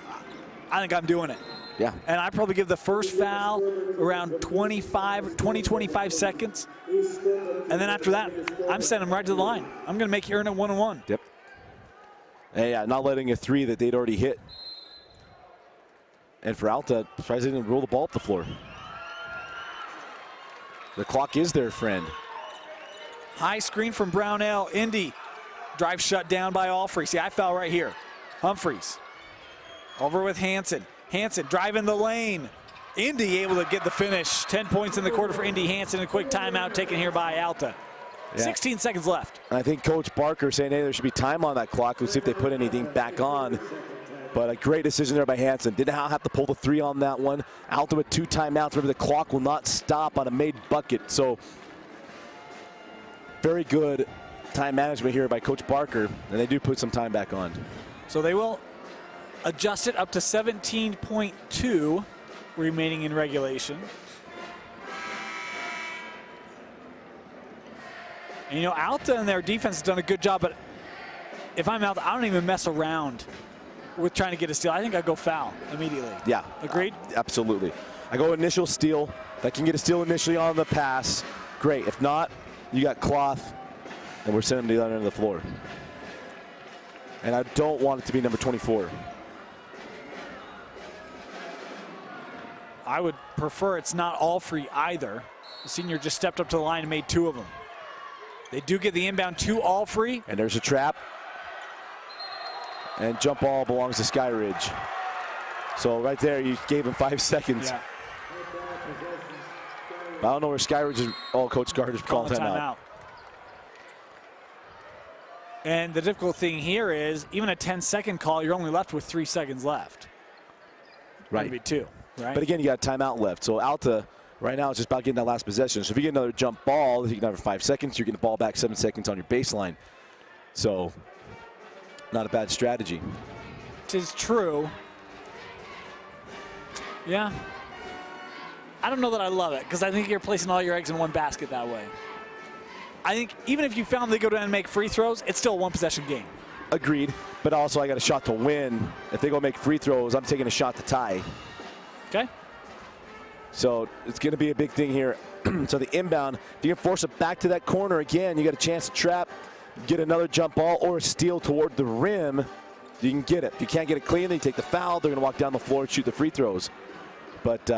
I think I'm doing it. Yeah. And I probably give the first foul around 20-25 seconds. And then after that, I'm sending them right to the line. I'm going to make you earn it 1-on-1. Yep. And yeah, not letting a 3 that they'd already hit. And for Alta, surprised they didn't roll the ball up the floor. The clock is their friend. High screen from Brownell. Indy. Drive shut down by Allfrey. See, I foul right here. Humphreys. Over with Hansen. Hansen driving the lane. Indy able to get the finish. 10 points in the quarter for Indy Hansen. A quick timeout taken here by Alta. Yeah. 16 seconds left. I think Coach Barker saying, hey, there should be time on that clock. Let's see if they put anything back on. But a great decision there by Hansen. Didn't have to pull the 3 on that one. Alta with 2 timeouts. Remember, the clock will not stop on a made bucket. So very good time management here by Coach Barker. And they do put some time back on. So they will adjust it up to 17.2 remaining in regulation. And, you know, Alta and their defense has done a good job, but if I'm Alta, I don't even mess around with trying to get a steal. I think I go foul immediately. Yeah. Agreed? Absolutely. I go initial steal. If I can get a steal initially on the pass, great. If not, you got cloth, and we're sending them to the other end of the floor. And I don't want it to be number 24. I would prefer it's not all free either. The senior just stepped up to the line and made 2 of them. They do get the inbound to all free. And there's a trap. And jump ball belongs to Skyridge. So right there, you gave him 5 seconds. Yeah. I don't know where Skyridge is. Oh, Coach Gardner's calling timeout. And the difficult thing here is, even a 10-second call, you're only left with 3 seconds left. Right. Maybe 2, right? But again, you got a timeout left. So Alta right now is just about getting that last possession. So if you get another jump ball, you get another 5 seconds, you're getting the ball back 7 seconds on your baseline. So not a bad strategy. Tis true. Yeah. I don't know that I love it, because I think you're placing all your eggs in one basket that way. I think even if you found they go down and make free throws, it's still a 1-possession game. Agreed, but also I got a shot to win. If they go make free throws, I'm taking a shot to tie. Okay. So it's going to be a big thing here. So the inbound, if you can force it back to that corner again, you got a chance to trap, get another jump ball or a steal toward the rim. You can get it. If you can't get it clean, then you take the foul. They're going to walk down the floor and shoot the free throws. But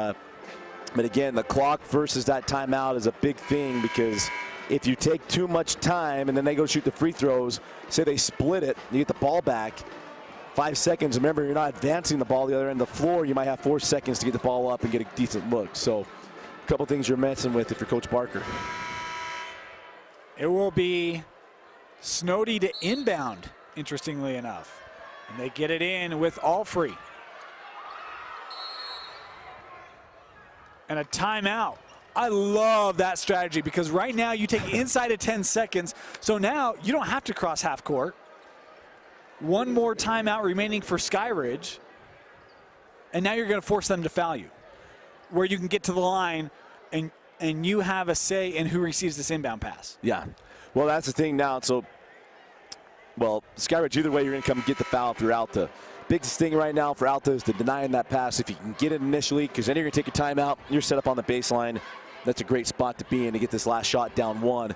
again, the clock versus that timeout is a big thing, because if you take too much time and then they go shoot the free throws, say they split it, you get the ball back, 5 seconds. Remember, you're not advancing the ball the other end of the floor. You might have 4 seconds to get the ball up and get a decent look. So a couple things you're messing with if you're Coach Barker. It will be Snowdy to inbound, interestingly enough. And they get it in with all free. And a timeout. I love that strategy, because right now you take inside of 10 seconds. So now you don't have to cross half court. 1 more timeout remaining for Skyridge. And now you're going to force them to foul you, where you can get to the line and you have a say in who receives this inbound pass. Yeah. Well, that's the thing now. So, well, Skyridge, either way, you're going to come get the foul if you're Alta. Biggest thing right now for Alta is to denying that pass if you can get it initially, because then you're going to take your timeout. You're set up on the baseline. That's a great spot to be in to get this last shot down 1.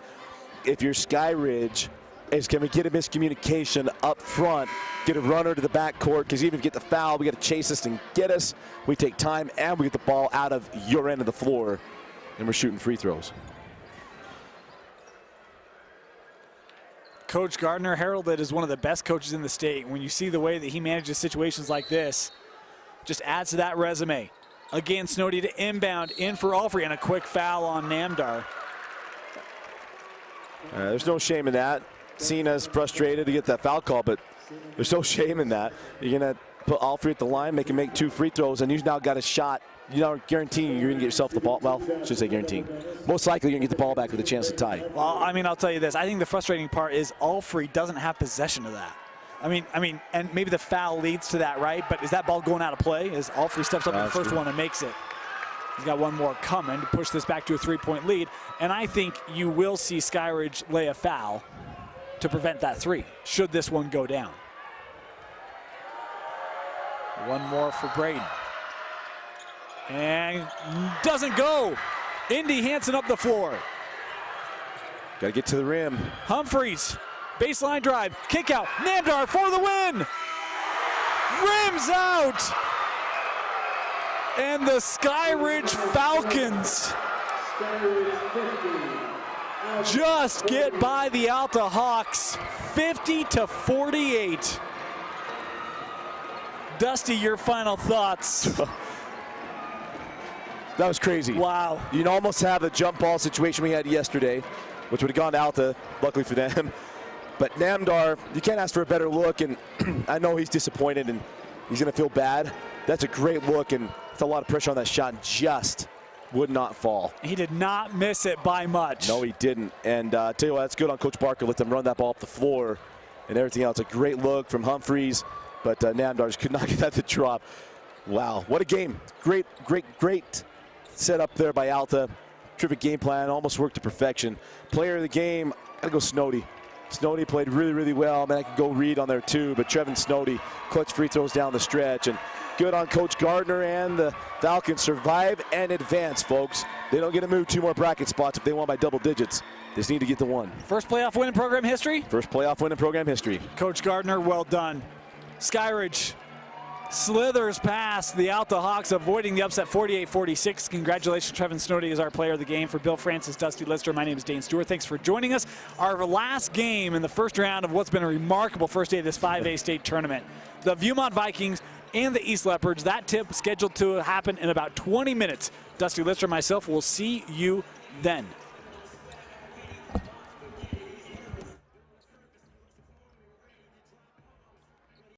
If you're Skyridge, it's going to get a miscommunication up front, get a runner to the backcourt, because even if you get the foul, we got to chase us and get us. We take time and we get the ball out of your end of the floor, and we're shooting free throws. Coach Gardner heralded as one of the best coaches in the state. When you see the way that he manages situations like this, just adds to that resume. Again, Snowdy to inbound, in for Alfrey, and a quick foul on Namdar. There's no shame in that. Cena's frustrated to get that foul call, but there's no shame in that. You're going to put Alfrey at the line, make him make 2 free throws, and you've now got a shot. You know, guaranteeing you're going to get yourself the ball. Well, I should say guaranteeing. Most likely you're going to get the ball back with a chance to tie. Well, I mean, I'll tell you this. I think the frustrating part is Alfrey doesn't have possession of that. I mean, and maybe the foul leads to that, right? But is that ball going out of play as Alfrey steps up in the first one and makes it? He's got 1 more coming to push this back to a 3-point lead. And I think you will see Skyridge lay a foul to prevent that 3, should this one go down. 1 more for Braden. And doesn't go. Indy Hansen up the floor. Got to get to the rim. Humphreys, baseline drive, kick out. Namdar for the win. Rims out. And the Skyridge Falcons just get by the Alta Hawks, 50-48. Dusty, your final thoughts. That was crazy. Wow. You almost have a jump ball situation we had yesterday, which would have gone to Alta, luckily for them. But Namdar, you can't ask for a better look, and I know he's disappointed and he's going to feel bad. That's a great look, and it's a lot of pressure on that shot, and just would not fall. He did not miss it by much. No, he didn't. And tell you what, that's good on Coach Barker. Let them run that ball up the floor and everything else. A great look from Humphreys, but Namdar just could not get that to drop. Wow, what a game. Great, great, great set up there by Alta. Terrific game plan, almost worked to perfection. Player of the game, gotta go Snowdy. Snowdy played really, really well. Man, I could go Reed on there too, but Trevin Snowdy, clutch free throws down the stretch. And good on Coach Gardner, and the Falcons survive and advance, folks. They don't get to move 2 more bracket spots if they want by double digits. They just need to get the 1. First playoff win in program history? First playoff win in program history. Coach Gardner, well done. Skyridge slithers past the Alta Hawks, avoiding the upset 48-46. Congratulations, Trevin Snowdy is our player of the game. For Bill Francis, Dusty Lister, my name is Dane Stewart. Thanks for joining us. Our last game in the first round of what's been a remarkable first day of this 5A state tournament. The Viewmont Vikings and the East Leopards. That tip scheduled to happen in about 20 minutes. Dusty Lister and myself will see you then.